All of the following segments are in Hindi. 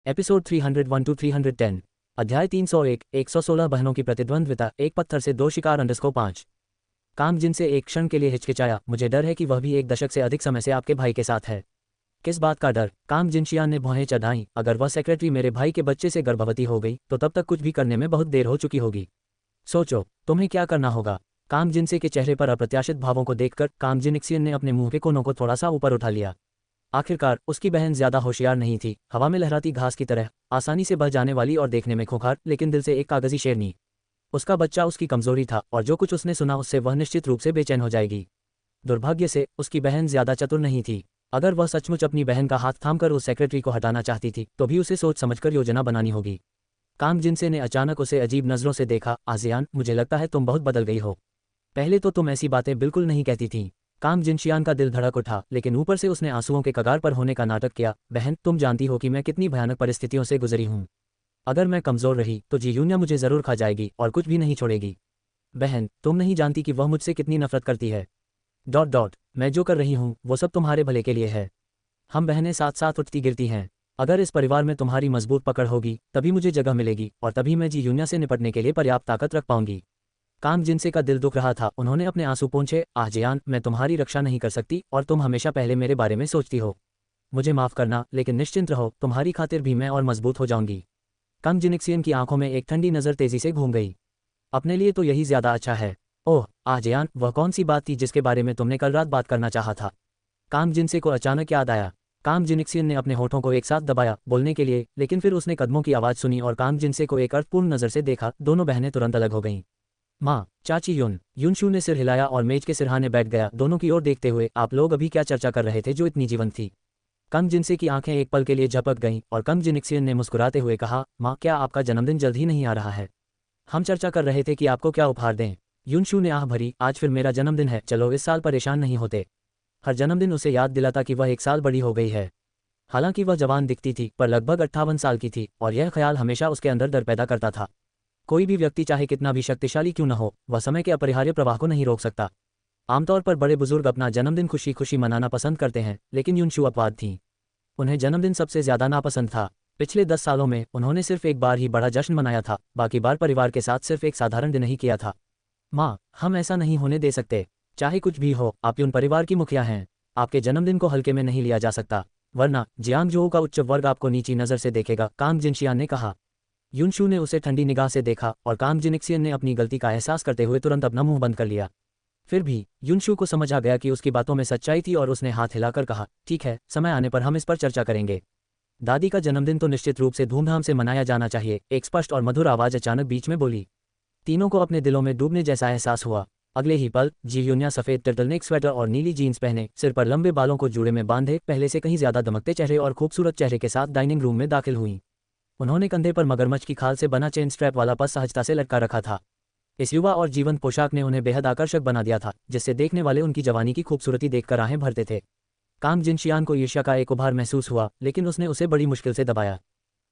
Episode 301 to 310। अध्याय 301। 116 बहनों की प्रतिद्वंद्विता। एक पत्थर से दो शिकार _ 5। काम जिनसे एक क्षण के लिए हिचकिचाया। मुझे डर है कि वह भी एक दशक से अधिक समय से आपके भाई के साथ है। किस बात का डर? काम जिनशियान ने भौहें चढ़ाईं। अगर वह सेक्रेटरी मेरे भाई के बच्चे से गर्भवती हो गई तो तब तक कुछ भी करने में बहुत देर हो चुकी होगी। सोचो तुम्हें क्या करना होगा। काम जिनसे के चेहरे पर अप्रत्याशित भावों को देखकर काम जिनिक्सियन ने अपने मुंह के कोनों को थोड़ा सा ऊपर उठा लिया। आखिरकार उसकी बहन ज्यादा होशियार नहीं थी। हवा में लहराती घास की तरह आसानी से बह जाने वाली और देखने में खूंखार लेकिन दिल से एक कागजी शेरनी। उसका बच्चा उसकी कमजोरी था और जो कुछ उसने सुना उससे वह निश्चित रूप से बेचैन हो जाएगी। दुर्भाग्य से उसकी बहन ज्यादा चतुर नहीं थी। अगर वह सचमुच अपनी बहन का हाथ थामकर उस सेक्रेटरी को हटाना चाहती थी तो भी उसे सोच समझकर योजना बनानी होगी। काम जिनसे ने अचानक उसे अजीब नजरों से देखा। आजियान, मुझे लगता है तुम बहुत बदल गई हो। पहले तो तुम ऐसी बातें बिल्कुल नहीं कहती थीं। काम जिनशियान का दिल धड़क उठा लेकिन ऊपर से उसने आंसुओं के कगार पर होने का नाटक किया। बहन, तुम जानती हो कि मैं कितनी भयानक परिस्थितियों से गुजरी हूँ। अगर मैं कमजोर रही तो जी यूनिया मुझे जरूर खा जाएगी और कुछ भी नहीं छोड़ेगी। बहन, तुम नहीं जानती कि वह मुझसे कितनी नफरत करती है। .. मैं जो कर रही हूँ वो सब तुम्हारे भले के लिए है। हम बहनें साथ साथ उठती गिरती हैं। अगर इस परिवार में तुम्हारी मजबूत पकड़ होगी तभी मुझे जगह मिलेगी और तभी मैं जी यूनिया से निपटने के लिए पर्याप्त ताकत रख पाऊंगी। काम जिनसे का दिल दुख रहा था। उन्होंने अपने आंसू पोंछे। आजियान, मैं तुम्हारी रक्षा नहीं कर सकती और तुम हमेशा पहले मेरे बारे में सोचती हो। मुझे माफ करना लेकिन निश्चिंत रहो, तुम्हारी खातिर भी मैं और मजबूत हो जाऊंगी। काम जिनिक्सियन की आंखों में एक ठंडी नजर तेजी से घूम गई। अपने लिए तो यही ज्यादा अच्छा है। ओह आजियान, वह कौन सी बात थी जिसके बारे में तुमने कल रात बात करना चाहा था? काम जिनसे को अचानक याद आया। काम जिनिक्सियन ने अपने होठों को एक साथ दबाया बोलने के लिए, लेकिन फिर उसने कदमों की आवाज सुनी और काम जिनसे को एक अर्थपूर्ण नजर से देखा। दोनों बहनें तुरंत अलग हो गईं। माँ, चाची युनशू ने सिर हिलाया और मेज के सिरहाने बैठ गया, दोनों की ओर देखते हुए। आप लोग अभी क्या चर्चा कर रहे थे जो इतनी जीवंत थी? कम जिनसे की आंखें एक पल के लिए झपक गईं और कम जिनिक्सियन ने मुस्कुराते हुए कहा, माँ, क्या आपका जन्मदिन जल्द ही नहीं आ रहा है? हम चर्चा कर रहे थे कि आपको क्या उपहार दें। युनशू ने आह भरी, आज फिर मेरा जन्मदिन है, चलो इस साल परेशान नहीं होते। हर जन्मदिन उसे याद दिलाता कि वह एक साल बड़ी हो गई है। हालांकि वह जवान दिखती थी पर लगभग 58 साल की थी और यह ख्याल हमेशा उसके अंदर डर पैदा करता था। कोई भी व्यक्ति चाहे कितना भी शक्तिशाली क्यों न हो, वह समय के अपरिहार्य प्रवाह को नहीं रोक सकता। आमतौर पर बड़े बुजुर्ग अपना जन्मदिन खुशी खुशी मनाना पसंद करते हैं, लेकिन युनशू अपवाद थीं। उन्हें जन्मदिन सबसे ज्यादा नापसंद था। पिछले 10 सालों में उन्होंने सिर्फ एक बार ही बड़ा जश्न मनाया था, बाकी बार परिवार के साथ सिर्फ एक साधारण दिन ही किया था। माँ, हम ऐसा नहीं होने दे सकते। चाहे कुछ भी हो, आप युन परिवार की मुखिया हैं। आपके जन्मदिन को हल्के में नहीं लिया जा सकता, वरना जियांगजोऊ का उच्च वर्ग आपको नीची नजर से देखेगा, काम जिनशियान ने कहा। युनशू ने उसे ठंडी निगाह से देखा और काम जिनिक्सियन ने अपनी गलती का एहसास करते हुए तुरंत अपना मुंह बंद कर लिया। फिर भी युनशू को समझ आ गया कि उसकी बातों में सच्चाई थी और उसने हाथ हिलाकर कहा, ठीक है, समय आने पर हम इस पर चर्चा करेंगे। दादी का जन्मदिन तो निश्चित रूप से धूमधाम से मनाया जाना चाहिए, एक स्पष्ट और मधुर आवाज अचानक बीच में बोली। तीनों को अपने दिलों में डूबने जैसा एहसास हुआ। अगले ही पल जी यूनिया सफेद टर्टलनेक स्वेटर और नीली जीन्स पहने, सिर पर लंबे बालों को जूड़े में बांधे, पहले से कहीं ज्यादा दमकते चेहरे और खूबसूरत चेहरे के साथ डाइनिंग रूम में दाखिल हुई। उन्होंने कंधे पर मगरमच्छ की खाल से बना चेन स्ट्रैप वाला पर्स सहजता से लटका रखा था। इस युवा और जीवंत पोशाक ने उन्हें बेहद आकर्षक बना दिया था, जिससे देखने वाले उनकी जवानी की खूबसूरती देखकर आहें भरते थे। काम जिनशियान को ईर्ष्या का एक उभार महसूस हुआ, लेकिन उसने उसे बड़ी मुश्किल से दबाया।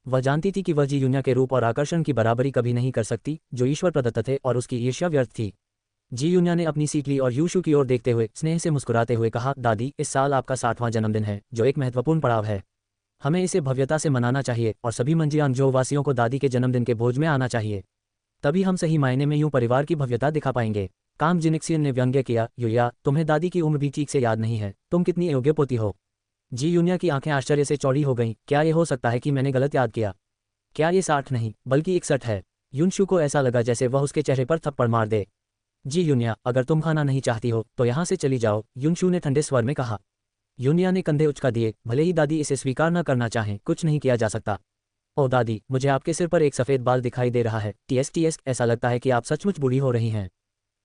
वह जानती थी कि वह जी यूनिया के रूप और आकर्षण की बराबरी कभी नहीं कर सकती, जो ईश्वर प्रदत्त थे, और उसकी ईर्ष्या व्यर्थ थी। जी यूनिया ने अपनी सीट ली और यूशू की ओर देखते हुए स्नेह से मुस्कुराते हुए कहा, दादी, इस साल आपका 60वां जन्मदिन है, जो एक महत्वपूर्ण पड़ाव है। हमें इसे भव्यता से मनाना चाहिए और सभी मंजियांगजोऊ वासियों को दादी के जन्मदिन के भोज में आना चाहिए। तभी हम सही मायने में यूं परिवार की भव्यता दिखा पाएंगे। काम जिनिक्सियन ने व्यंग्य किया, युया, तुम्हें दादी की उम्र भी ठीक से याद नहीं है, तुम कितनी अयोग्य पोती हो। जी यूनिया की आंखें आश्चर्य से चौड़ी हो गईं। क्या ये हो सकता है कि मैंने गलत याद किया? क्या ये 60 नहीं बल्कि 61 है? युनशू को ऐसा लगा जैसे वह उसके चेहरे पर थप्पड़ मार दे। जी यूनिया, अगर तुम खाना नहीं चाहती हो तो यहाँ से चली जाओ, युनशू ने ठंडे स्वर में कहा। यूनिया ने कंधे उचका दिए। भले ही दादी इसे स्वीकार न करना चाहें, कुछ नहीं किया जा सकता। ओ दादी, मुझे आपके सिर पर एक सफेद बाल दिखाई दे रहा है। टीएस, ऐसा लगता है कि आप सचमुच बूढ़ी हो रही हैं।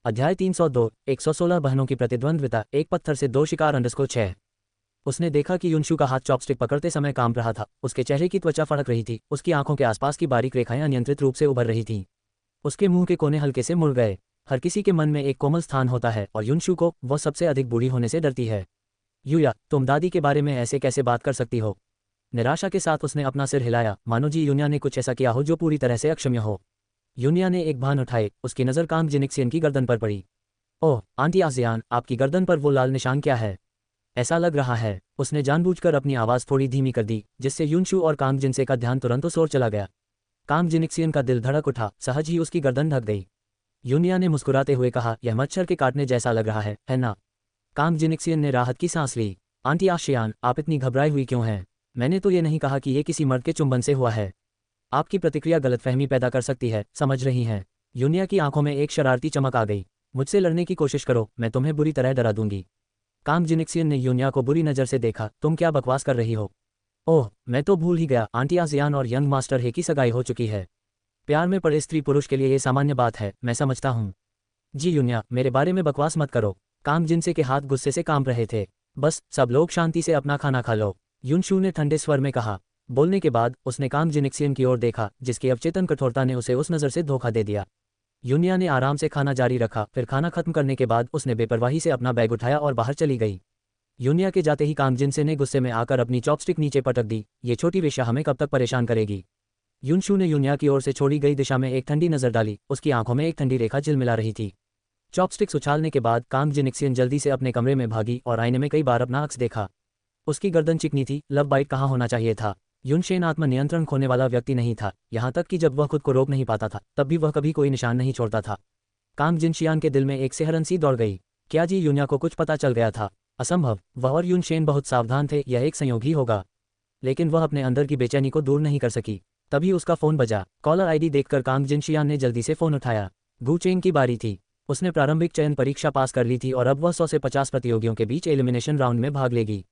अध्याय 302। 116 बहनों की प्रतिद्वंद्विता। एक पत्थर से दो शिकार _ 6। उसने देखा कि युनशू का हाथ चॉपस्टिक पकड़ते समय कांप रहा था। उसके चेहरे की त्वचा फड़क रही थी, उसकी आंखों के आसपास की बारीक रेखाएं अनियंत्रित रूप से उभर रही थीं। उसके मुंह के कोने हल्के से मुड़ गए। हर किसी के मन में एक कोमल स्थान होता है और युनशू को वह सबसे अधिक बूढ़ी होने से डरती है। युया, तुम दादी के बारे में ऐसे कैसे बात कर सकती हो? निराशा के साथ उसने अपना सिर हिलाया, मानो जी यूनिया ने कुछ ऐसा किया हो जो पूरी तरह से अक्षम्य हो। यूनिया ने एक भान उठाए। उसकी नज़र काम जिनिक्सियन की गर्दन पर पड़ी। ओह आंटी आजियान, आपकी गर्दन पर वो लाल निशान क्या है? ऐसा लग रहा है। उसने जानबूझकर अपनी आवाज़ थोड़ी धीमी कर दी, जिससे युनशु और कांग जिनसे का ध्यान तुरंत उस ओर चला गया। कांग जिनिक्सियन का दिल धड़क उठा, सहज ही उसकी गर्दन ढक गई। यूनिया ने मुस्कुराते हुए कहा, यह मच्छर के काटने जैसा लग रहा है ना? कांग जिनिक्सियन ने राहत की सांस ली। आंटी आशियान, आप इतनी घबराई हुई क्यों हैं? मैंने तो ये नहीं कहा कि ये किसी मर्द के चुंबन से हुआ है। आपकी प्रतिक्रिया गलतफहमी पैदा कर सकती है, समझ रही हैं? यूनिया की आंखों में एक शरारती चमक आ गई। मुझसे लड़ने की कोशिश करो, मैं तुम्हें बुरी तरह डरा दूंगी। कांग जिनिक्सियन ने यूनिया को बुरी नज़र से देखा। तुम क्या बकवास कर रही हो? ओह, मैं तो भूल ही गया, आंटी आसियान और यंग मास्टर हे की सगाई हो चुकी है। प्यार में पड़े स्त्री पुरुष के लिए ये सामान्य बात है, मैं समझता हूँ। जी यूनिया, मेरे बारे में बकवास मत करो। कांग जिनसे के हाथ गुस्से से कांप रहे थे। बस सब लोग शांति से अपना खाना खा लो, युनशु ने ठंडे स्वर में कहा। बोलने के बाद उसने कांग जिनिक्सियन की ओर देखा, जिसकी अवचेतन कठोरता ने उसे उस नज़र से धोखा दे दिया। यूनिया ने आराम से खाना जारी रखा, फिर खाना खत्म करने के बाद उसने बेपरवाही से अपना बैग उठाया और बाहर चली गई। यूनिया के जाते ही कांग जिनसे ने गुस्से में आकर अपनी चॉपस्टिक नीचे पटक दी। ये छोटी वेश्या हमें कब तक परेशान करेगी? युनशु ने यूनिया की ओर से छोड़ी गई दिशा में एक ठंडी नज़र डाली। उसकी आंखों में एक ठंडी रेखा झिलमिला रही थी। चॉपस्टिक्स उछालने के बाद कांग जिनिक्सियन जल्दी से अपने कमरे में भागी और आईने में कई बार अपना अक्स देखा। उसकी गर्दन चिकनी थी, लव बाइट कहाँ होना चाहिए था। युनशेन आत्मनियंत्रण खोने वाला व्यक्ति नहीं था, यहाँ तक कि जब वह खुद को रोक नहीं पाता था तब भी वह कभी कोई निशान नहीं छोड़ता था। कांग जिनशियान के दिल में एक सिहरन सी दौड़ गई। क्या जी यूनिया को कुछ पता चल गया था? असंभव, वह और युनशेन बहुत सावधान थे, यह एक संयोग ही होगा। लेकिन वह अपने अंदर की बेचैनी को दूर नहीं कर सकी। तभी उसका फ़ोन बजा। कॉलर आईडी देखकर कांग जिनशियान ने जल्दी से फ़ोन उठाया। गु चेंग की बारी थी। उसने प्रारंभिक चयन परीक्षा पास कर ली थी और अब वह 100 से 50 प्रतियोगियों के बीच एलिमिनेशन राउंड में भाग लेगी।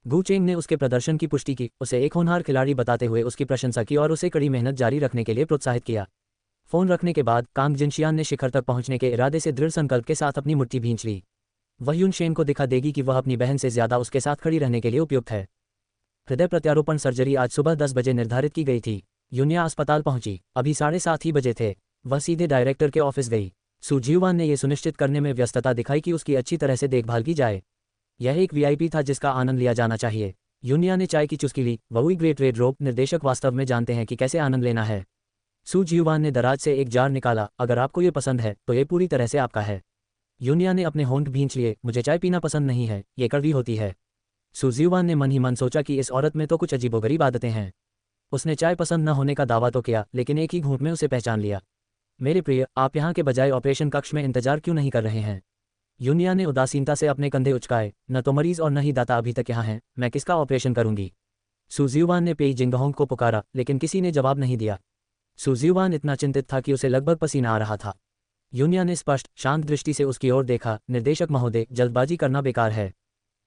गु चेंग ने उसके प्रदर्शन की पुष्टि की, उसे एक होनहार खिलाड़ी बताते हुए उसकी प्रशंसा की और उसे कड़ी मेहनत जारी रखने के लिए प्रोत्साहित किया। फ़ोन रखने के बाद कांग जिनशियान ने शिखर तक पहुंचने के इरादे से दृढ़ संकल्प के साथ अपनी मुट्ठी भींच ली। वह युनशेन को दिखा देगी कि वह अपनी बहन से ज़्यादा उसके साथ खड़ी रहने के लिए उपयुक्त है। हृदय प्रत्यारोपण सर्जरी आज सुबह 10 बजे निर्धारित की गई थी। यूनिया अस्पताल पहुंची। अभी 7:30 ही बजे थे। वह सीधे डायरेक्टर के ऑफिस गई। सु जियुआन ने यह सुनिश्चित करने में व्यस्तता दिखाई कि उसकी अच्छी तरह से देखभाल की जाए। यह एक वीआईपी था जिसका आनंद लिया जाना चाहिए। यूनिया ने चाय की चुस्की ली। वही ग्रेट रेड रोप निर्देशक वास्तव में जानते हैं कि कैसे आनंद लेना है। सु जियुआन ने दराज से एक जार निकाला। अगर आपको ये पसंद है तो ये पूरी तरह से आपका है। यूनिया ने अपने होंठ भींच लिए। मुझे चाय पीना पसंद नहीं है, ये कड़वी होती है। सु जियुआन ने मन ही मन सोचा कि इस औरत में तो कुछ अजीबोगरीब आदतें हैं। उसने चाय पसंद न होने का दावा तो किया, लेकिन एक ही घूंट में उसे पहचान लिया। मेरे प्रिय, आप यहाँ के बजाय ऑपरेशन कक्ष में इंतजार क्यों नहीं कर रहे हैं? यूनिया ने उदासीनता से अपने कंधे उचकाए। न तो मरीज और न ही दाता अभी तक यहाँ हैं, मैं किसका ऑपरेशन करूंगी? सु जियुआन ने पेई जिंगहोंग को पुकारा, लेकिन किसी ने जवाब नहीं दिया। सु जियुआन इतना चिंतित था कि उसे लगभग पसीना आ रहा था। यूनिया ने स्पष्ट शांत दृष्टि से उसकी ओर देखा। निर्देशक महोदय, जल्दबाजी करना बेकार है।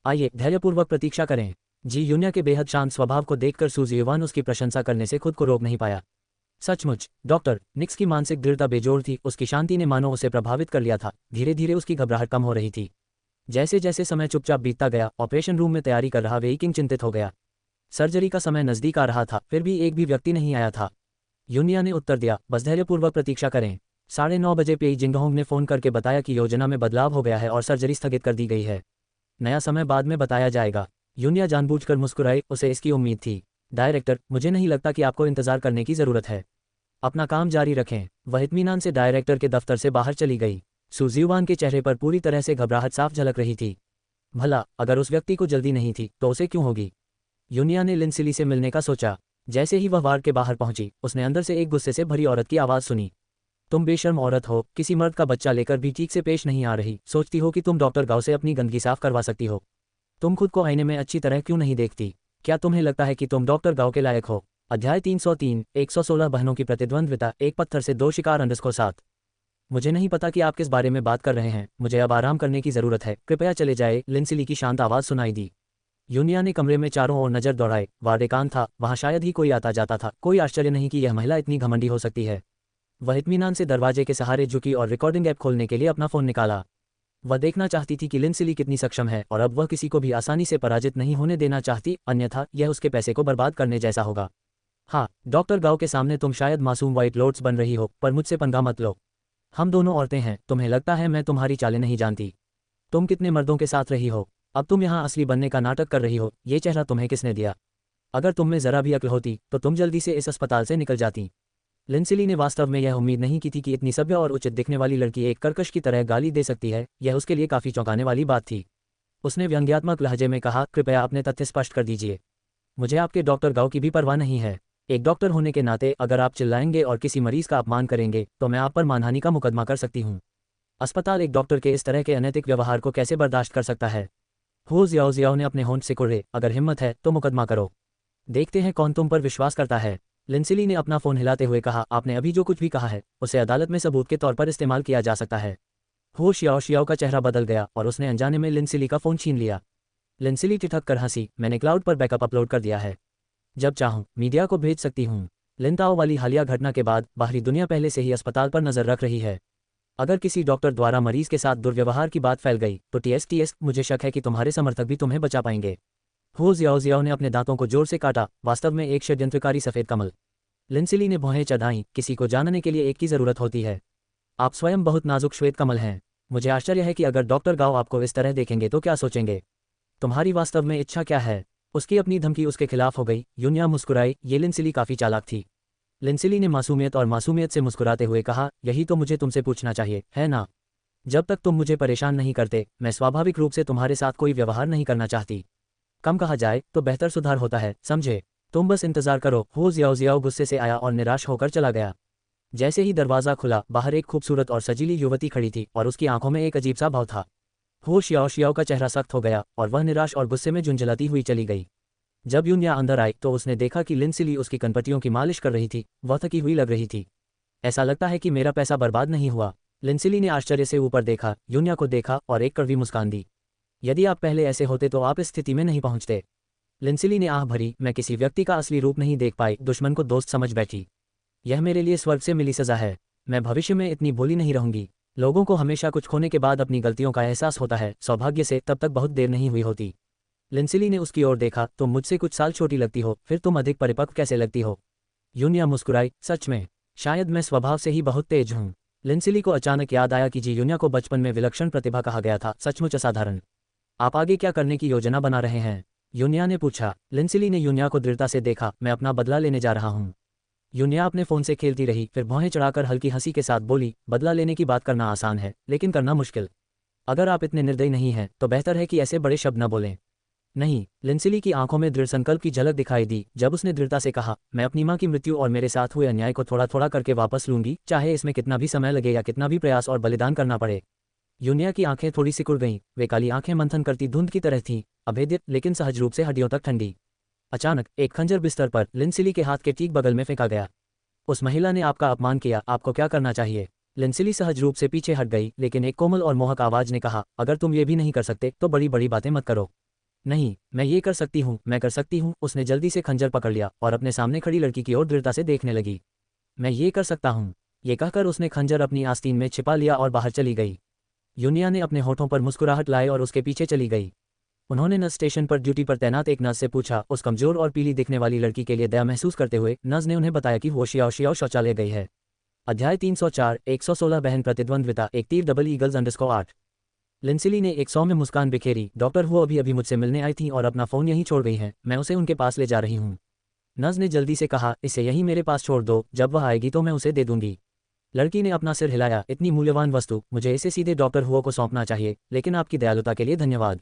आइए धैर्यपूर्वक प्रतीक्षा करें। जी यूनिया के बेहद शांत स्वभाव को देखकर सु जियुआन उसकी प्रशंसा करने से खुद को रोक नहीं पाया। सचमुच, डॉक्टर निक्स की मानसिक दृढ़ता बेजोड़ थी। उसकी शांति ने मानो उसे प्रभावित कर लिया था। धीरे धीरे उसकी घबराहट कम हो रही थी। जैसे जैसे समय चुपचाप बीतता गया, ऑपरेशन रूम में तैयारी कर रहा वेई किंग चिंतित हो गया। सर्जरी का समय नज़दीक आ रहा था, फिर भी एक भी व्यक्ति नहीं आया था। यूनिया ने उत्तर दिया, बस धैर्यपूर्वक प्रतीक्षा करें। 9:30 बजे पेई जिंगहोंग ने फ़ोन करके बताया कि योजना में बदलाव हो गया है और सर्जरी स्थगित कर दी गई है। नया समय बाद में बताया जाएगा। यूनिया जानबूझकर मुस्कुराई, उसे इसकी उम्मीद थी। डायरेक्टर, मुझे नहीं लगता कि आपको इंतजार करने की ज़रूरत है। अपना काम जारी रखें। वह इत्मीनान से डायरेक्टर के दफ्तर से बाहर चली गई। सु जियुआन के चेहरे पर पूरी तरह से घबराहट साफ झलक रही थी। भला अगर उस व्यक्ति को जल्दी नहीं थी तो उसे क्यों होगी? यूनिया ने लिनसिली से मिलने का सोचा। जैसे ही वह वार्ड के बाहर पहुंची, उसने अंदर से एक गुस्से से भरी औरत की आवाज़ सुनी। तुम बेशर्म औरत हो, किसी मर्द का बच्चा लेकर भी ठीक से पेश नहीं आ रही। सोचती हो कि तुम डॉक्टर गांव से अपनी गंदगी साफ करवा सकती हो। तुम खुद को आईने में अच्छी तरह क्यों नहीं देखती? क्या तुम्हें लगता है कि तुम डॉक्टर गांव के लायक हो? अध्याय 303, 116 बहनों की प्रतिद्वंद्विता। एक पत्थर से 2 शिकार _ 7। मुझे नहीं पता कि आप किस बारे में बात कर रहे हैं। मुझे अब आराम करने की ज़रूरत है, कृपया चले जाए। लिनसिली की शांत आवाज़ सुनाई दी। यूनिया ने कमरे में चारों ओर नज़र दौड़ाई। वार्ड एकांत था, वहाँ शायद ही कोई आता जाता था। कोई आश्चर्य नहीं कि यह महिला इतनी घमंडी हो सकती है। वह इत्मीनान से दरवाजे के सहारे झुकी और रिकॉर्डिंग ऐप खोलने के लिए अपना फ़ोन निकाला। वह देखना चाहती थी कि लिनसिली कितनी सक्षम है और अब वह किसी को भी आसानी से पराजित नहीं होने देना चाहती, अन्यथा यह उसके पैसे को बर्बाद करने जैसा होगा। हाँ, डॉक्टर गांव के सामने तुम शायद मासूम वाइट लोट्स बन रही हो, पर मुझसे पंगा मत लो। हम दोनों औरतें हैं। तुम्हें लगता है मैं तुम्हारी चालें नहीं जानती? तुम कितने मर्दों के साथ रही हो? अब तुम यहाँ असली बनने का नाटक कर रही हो। ये चेहरा तुम्हें किसने दिया? अगर तुम में ज़रा भी अक्ल होती तो तुम जल्दी से इस अस्पताल से निकल जाती। लिनसिली ने वास्तव में यह उम्मीद नहीं की थी कि इतनी सभ्य और उचित दिखने वाली लड़की एक कर्कश की तरह गाली दे सकती है। यह उसके लिए काफ़ी चौंकाने वाली बात थी। उसने व्यंग्यात्मक लहजे में कहा, कृपया अपने तथ्य स्पष्ट कर दीजिए। मुझे आपके डॉक्टर गाओ की भी परवाह नहीं है। एक डॉक्टर होने के नाते अगर आप चिल्लाएंगे और किसी मरीज का अपमान करेंगे तो मैं आप पर मानहानि का मुकदमा कर सकती हूँ। अस्पताल एक डॉक्टर के इस तरह के अनैतिक व्यवहार को कैसे बर्दाश्त कर सकता है? हो जियाओ जियाओ ने अपने होंठ सिकुड़े, अगर हिम्मत है तो मुकदमा करो, देखते हैं कौन तुम पर विश्वास करता है। लिंसिली ने अपना फोन हिलाते हुए कहा, आपने अभी जो कुछ भी कहा है उसे अदालत में सबूत के तौर पर इस्तेमाल किया जा सकता है। हो शियाओ शियाओ का चेहरा बदल गया और उसने अनजाने में लिंसिली का फोन छीन लिया। लिंसिली ठिठक कर हंसी, मैंने क्लाउड पर बैकअप अपलोड कर दिया है, जब चाहूं मीडिया को भेज सकती हूं। लिनताओ वाली हालिया घटना के बाद बाहरी दुनिया पहले से ही अस्पताल पर नजर रख रही है। अगर किसी डॉक्टर द्वारा मरीज के साथ दुर्व्यवहार की बात फैल गई तो टीएस मुझे शक है कि तुम्हारे समर्थक भी तुम्हें बचा पाएंगे। हो जियाओ जियाओ ने अपने दांतों को जोर से काटा, वास्तव में एक षड्यंत्रकारी सफेद कमल। लिंसिली ने भौहें चढ़ाईं, किसी को जानने के लिए एक की जरूरत होती है। आप स्वयं बहुत नाजुक श्वेत कमल हैं। मुझे आश्चर्य है कि अगर डॉक्टर गाओ आपको इस तरह देखेंगे तो क्या सोचेंगे। तुम्हारी वास्तव में इच्छा क्या है? उसकी अपनी धमकी उसके खिलाफ हो गई। यूनिया मुस्कुराई, ये लिंसिली काफी चालाक थी। लिंसिली ने मासूमियत से मुस्कुराते हुए कहा, यही तो मुझे तुमसे पूछना चाहिए, है ना? जब तक तुम मुझे परेशान नहीं करते मैं स्वाभाविक रूप से तुम्हारे साथ कोई व्यवहार नहीं करना चाहती। कम कहा जाए तो बेहतर सुधार होता है, समझे? तुम बस इंतजार करो। हो जियाओ जियाओ गुस्से से आया और निराश होकर चला गया। जैसे ही दरवाजा खुला, बाहर एक खूबसूरत और सजीली युवती खड़ी थी और उसकी आंखों में एक अजीब सा भाव था। हो शियाओ शियाओ का चेहरा सख्त हो गया और वह निराश और गुस्से में झुंझलाती हुई चली गई। जब यूनिया अंदर आई तो उसने देखा कि लिंसिली उसकी कनपटियों की मालिश कर रही थी। वह थकी हुई लग रही थी। ऐसा लगता है कि मेरा पैसा बर्बाद नहीं हुआ। लिंसिली ने आश्चर्य से ऊपर देखा, यूनिया को देखा और एक कड़वी मुस्कान दी। यदि आप पहले ऐसे होते तो आप इस स्थिति में नहीं पहुंचते। लिंसिली ने आह भरी, मैं किसी व्यक्ति का असली रूप नहीं देख पाई, दुश्मन को दोस्त समझ बैठी। यह मेरे लिए स्वर्ग से मिली सजा है। मैं भविष्य में इतनी भोली नहीं रहूंगी। लोगों को हमेशा कुछ खोने के बाद अपनी गलतियों का एहसास होता है, सौभाग्य से तब तक बहुत देर नहीं हुई होती। लिंसिली ने उसकी ओर देखा, तुम मुझसे कुछ साल छोटी लगती हो, फिर तुम अधिक परिपक्व कैसे लगती हो? यूनिया मुस्कुराई, सच में शायद मैं स्वभाव से ही बहुत तेज हूँ। लिंसिली को अचानक याद आया कि यूनिया को बचपन में विलक्षण प्रतिभा कहा गया था, सचमुच असाधारण। आप आगे क्या करने की योजना बना रहे हैं? यूनिया ने पूछा। लिंसिली ने यूनिया को दृढ़ता से देखा, मैं अपना बदला लेने जा रहा हूँ। यूनिया अपने फोन से खेलती रही, फिर भौहें चढ़ाकर हल्की हंसी के साथ बोली, बदला लेने की बात करना आसान है लेकिन करना मुश्किल। अगर आप इतने निर्दयी नहीं हैं तो बेहतर है कि ऐसे बड़े शब्द न बोलें। नहीं। लिंसिली की आंखों में दृढ़ संकल्प की झलक दिखाई दी जब उसने दृढ़ता से कहा, मैं अपनी मां की मृत्यु और मेरे साथ हुए अन्याय को थोड़ा थोड़ा करके वापस लूंगी, चाहे इसमें कितना भी समय लगे या कितना भी प्रयास और बलिदान करना पड़े। यूनिया की आंखें थोड़ी सिकुड़ गईं, वे काली आंखें मंथन करती धुंध की तरह थीं, अभेद्य लेकिन सहज रूप से हड्डियों तक ठंडी। अचानक एक खंजर बिस्तर पर लिंसिली के हाथ के ठीक बगल में फेंका गया। उस महिला ने आपका अपमान किया, आपको क्या करना चाहिए? लिंसिली सहज रूप से पीछे हट गई, लेकिन एक कोमल और मोहक आवाज ने कहा, अगर तुम ये भी नहीं कर सकते तो बड़ी बड़ी बातें मत करो। नहीं, मैं ये कर सकती हूँ, मैं कर सकती हूँ। उसने जल्दी से खंजर पकड़ लिया और अपने सामने खड़ी लड़की की ओर दृढ़ता से देखने लगी। मैं ये कर सकता हूँ। ये कहकर उसने खंजर अपनी आस्तीन में छिपा लिया और बाहर चली गई। यूनिया ने अपने होठों पर मुस्कुराहट लाए और उसके पीछे चली गई। उन्होंने नर्स स्टेशन पर ड्यूटी पर तैनात एक नर्स से पूछा। उस कमजोर और पीली दिखने वाली लड़की के लिए दया महसूस करते हुए नर्स ने उन्हें बताया कि वो शियाओ शियाओ शौचालय गई है। अध्याय 304 116 बहन प्रतिद्वंद्विता एक तीर डबल ईगल्स _ 8। लिंसिली ने एक सौम्य मुस्कान बिखेरी, डॉक्टर वो अभी मुझसे मिलने आई थी और अपना फ़ोन यहीं छोड़ गई हैं, मैं उसे उनके पास ले जा रही हूँ। नर्स ने जल्दी से कहा, इसे यहीं मेरे पास छोड़ दो, जब वह आएगी तो मैं उसे दे दूंगी। लड़की ने अपना सिर हिलाया, इतनी मूल्यवान वस्तु, मुझे इसे सीधे डॉक्टर हुओ को सौंपना चाहिए, लेकिन आपकी दयालुता के लिए धन्यवाद।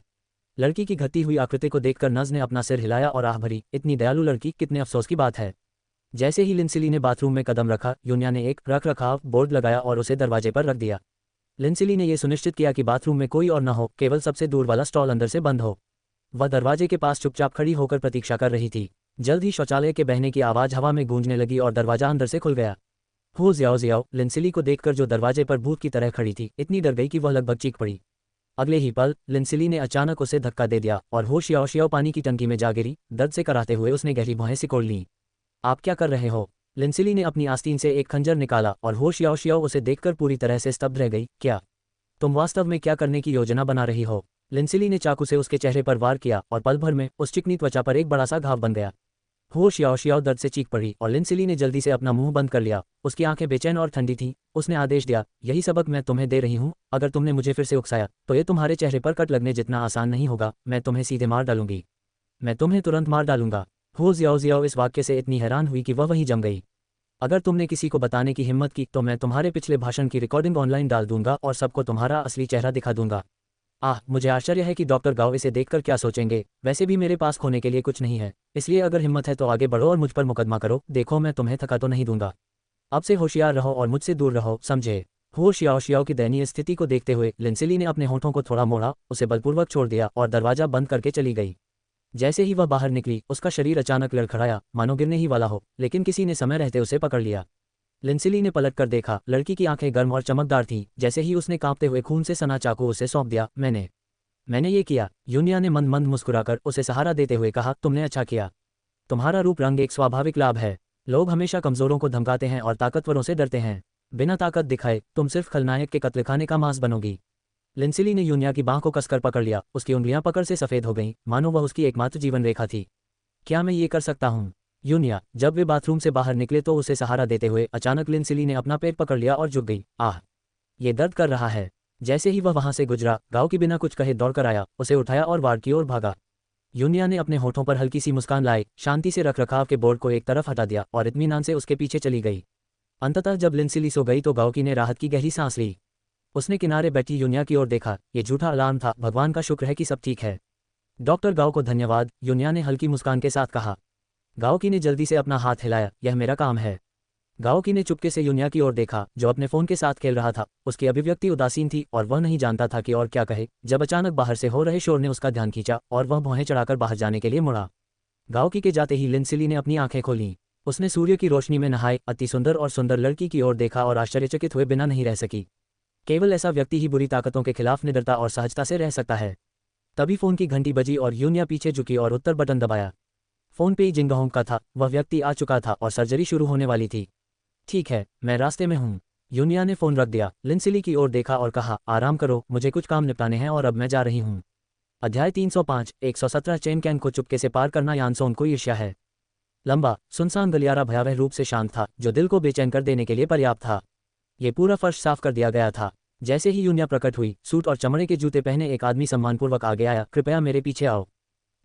लड़की की घटती हुई आकृति को देखकर नर्स ने अपना सिर हिलाया और आह भरी, इतनी दयालु लड़की, कितने अफसोस की बात है। जैसे ही लिंसिली ने बाथरूम में कदम रखा, यूनिया ने एक रख रखाव बोर्ड लगाया और उसे दरवाजे पर रख दिया। लिंसिली ने यह सुनिश्चित किया कि बाथरूम में कोई और न हो, केवल सबसे दूर वाला स्टॉल अंदर से बंद हो। वह दरवाजे के पास चुपचाप खड़ी होकर प्रतीक्षा कर रही थी। जल्द ही शौचालय के बहने की आवाज़ हवा में गूंजने लगी और दरवाजा अंदर से खुल गया। हो जियाओ जियाओ, लिंसिली को देखकर जो दरवाजे पर भूत की तरह खड़ी थी, इतनी डर गई कि वह लगभग चीख पड़ी। अगले ही पल लिंसिली ने अचानक उसे धक्का दे दिया और हो शियाओ शियाओ पानी की टंकी में जा गिरी। दर्द से कराहते हुए उसने गहरी भौहें सिकोड़ लीं। आप क्या कर रहे हो? लिंसिली ने अपनी आस्तीन से एक खंजर निकाला और हो शियाओ शियाओ उसे देखकर पूरी तरह से स्तब्ध रह गई। क्या तुम वास्तव में क्या करने की योजना बना रही हो? लिंसिली ने चाकू से उसके चेहरे पर वार किया और पल भर में उस चिकनी त्वचा पर एक बड़ा सा घाव बन गया। हो शियाओ शियाओ दर्द से चीख पड़ी और लिंसिली ने जल्दी से अपना मुंह बंद कर लिया। उसकी आंखें बेचैन और ठंडी थीं। उसने आदेश दिया, यही सबक मैं तुम्हें दे रही हूँ, अगर तुमने मुझे फिर से उकसाया तो ये तुम्हारे चेहरे पर कट लगने जितना आसान नहीं होगा। मैं तुम्हें सीधे मार डालूंगी, मैं तुम्हें तुरंत मार डालूंगा। हो जियाओ जियाओ इस वाक्य से इतनी हैरान हुई कि वह वहीं जम गई। अगर तुमने किसी को बताने की हिम्मत की तो मैं तुम्हारे पिछले भाषण की रिकॉर्डिंग ऑनलाइन डाल दूंगा और सबको तुम्हारा असली चेहरा दिखा दूंगा। मुझे आश्चर्य है कि डॉक्टर गाओ इसे देखकर क्या सोचेंगे। वैसे भी मेरे पास खोने के लिए कुछ नहीं है, इसलिए अगर हिम्मत है तो आगे बढ़ो और मुझ पर मुकदमा करो। देखो, मैं तुम्हें थका तो नहीं दूंगा। अब से होशियार रहो और मुझसे दूर रहो, समझे? हो शियाओ शियाओ की दयनीय स्थिति को देखते हुए लिंसिली ने अपने होठों को थोड़ा मोड़ा, उसे बलपूर्वक छोड़ दिया और दरवाजा बंद करके चली गई। जैसे ही वह बाहर निकली, उसका शरीर अचानक लड़खड़ाया, मानो गिरने ही वाला हो, लेकिन किसी ने समय रहते उसे पकड़ लिया। लिंसिली ने पलटकर देखा, लड़की की आंखें गर्म और चमकदार थीं। जैसे ही उसने कांपते हुए खून से सना चाकू उसे सौंप दिया। मैंने ये किया, यूनिया ने मंद मंद मुस्कुराकर उसे सहारा देते हुए कहा। तुमने अच्छा किया। तुम्हारा रूप रंग एक स्वाभाविक लाभ है। लोग हमेशा कमजोरों को धमकाते हैं और ताकतवरों से डरते हैं। बिना ताकत दिखाए तुम सिर्फ खलनायक के कत्लखाने का मांस बनोगी। लिंसिली ने यूनिया की बांह को कसकर पकड़ लिया। उसकी उंगलियां पकड़ से सफेद हो गईं, मानो वह उसकी एकमात्र जीवन रेखा थी। क्या मैं ये कर सकता हूँ? यूनिया, जब वे बाथरूम से बाहर निकले तो उसे सहारा देते हुए अचानक लिंसिली ने अपना पेट पकड़ लिया और झुक गई। ये दर्द कर रहा है। जैसे ही वह वहां से गुजरा, गांव की बिना कुछ कहे दौड़कर आया, उसे उठाया और वार्ड की ओर भागा। यूनिया ने अपने होठों पर हल्की सी मुस्कान लाई, शांति से रखरखाव के बोर्ड को एक तरफ हटा दिया और इत्मीनान से उसके पीछे चली गई। अंततः जब लिंसिली सो गई तो गाओकी ने राहत की गहरी सांस ली। उसने किनारे बैठी यूनिया की ओर देखा। ये झूठा अलार्म था, भगवान का शुक्र है कि सब ठीक है। डॉक्टर गाओ को धन्यवाद, यूनिया ने हल्की मुस्कान के साथ कहा। गाओकी ने जल्दी से अपना हाथ हिलाया। यह मेरा काम है। गाओकी ने चुपके से यूनिया की ओर देखा, जो अपने फोन के साथ खेल रहा था। उसकी अभिव्यक्ति उदासीन थी और वह नहीं जानता था कि और क्या कहे, जब अचानक बाहर से हो रहे शोर ने उसका ध्यान खींचा और वह भौहें चढ़ाकर बाहर जाने के लिए मुड़ा। गाओकी के जाते ही लिंसिली ने अपनी आंखें खोलीं। उसने सूर्य की रोशनी में नहाए अति सुंदर और सुंदर लड़की की ओर देखा और आश्चर्यचकित हुए बिना नहीं रह सकी। केवल ऐसा व्यक्ति ही बुरी ताकतों के खिलाफ निडरता और सहजता से रह सकता है। तभी फोन की घंटी बजी और यूनिया पीछे झुकी और उत्तर बटन दबाया। फोन पे ही जिंगहोंग का था। वह व्यक्ति आ चुका था और सर्जरी शुरू होने वाली थी। ठीक है, मैं रास्ते में हूँ। यूनिया ने फोन रख दिया, लिंसिली की ओर देखा और कहा, आराम करो, मुझे कुछ काम निपटाने हैं और अब मैं जा रही हूँ। अध्याय 305 117 चेन कैन को चुपके से पार करना यानसोन को ईर्ष्या है। लंबा सुनसान गलियारा भयावह रूप से शांत था, जो दिल को बेचैन कर देने के लिए पर्याप्त था। ये पूरा फर्श साफ कर दिया गया था। जैसे ही यूनिया प्रकट हुई, सूट और चमड़े के जूते पहने एक आदमी सम्मानपूर्वक आगे आया। कृपया मेरे पीछे आओ।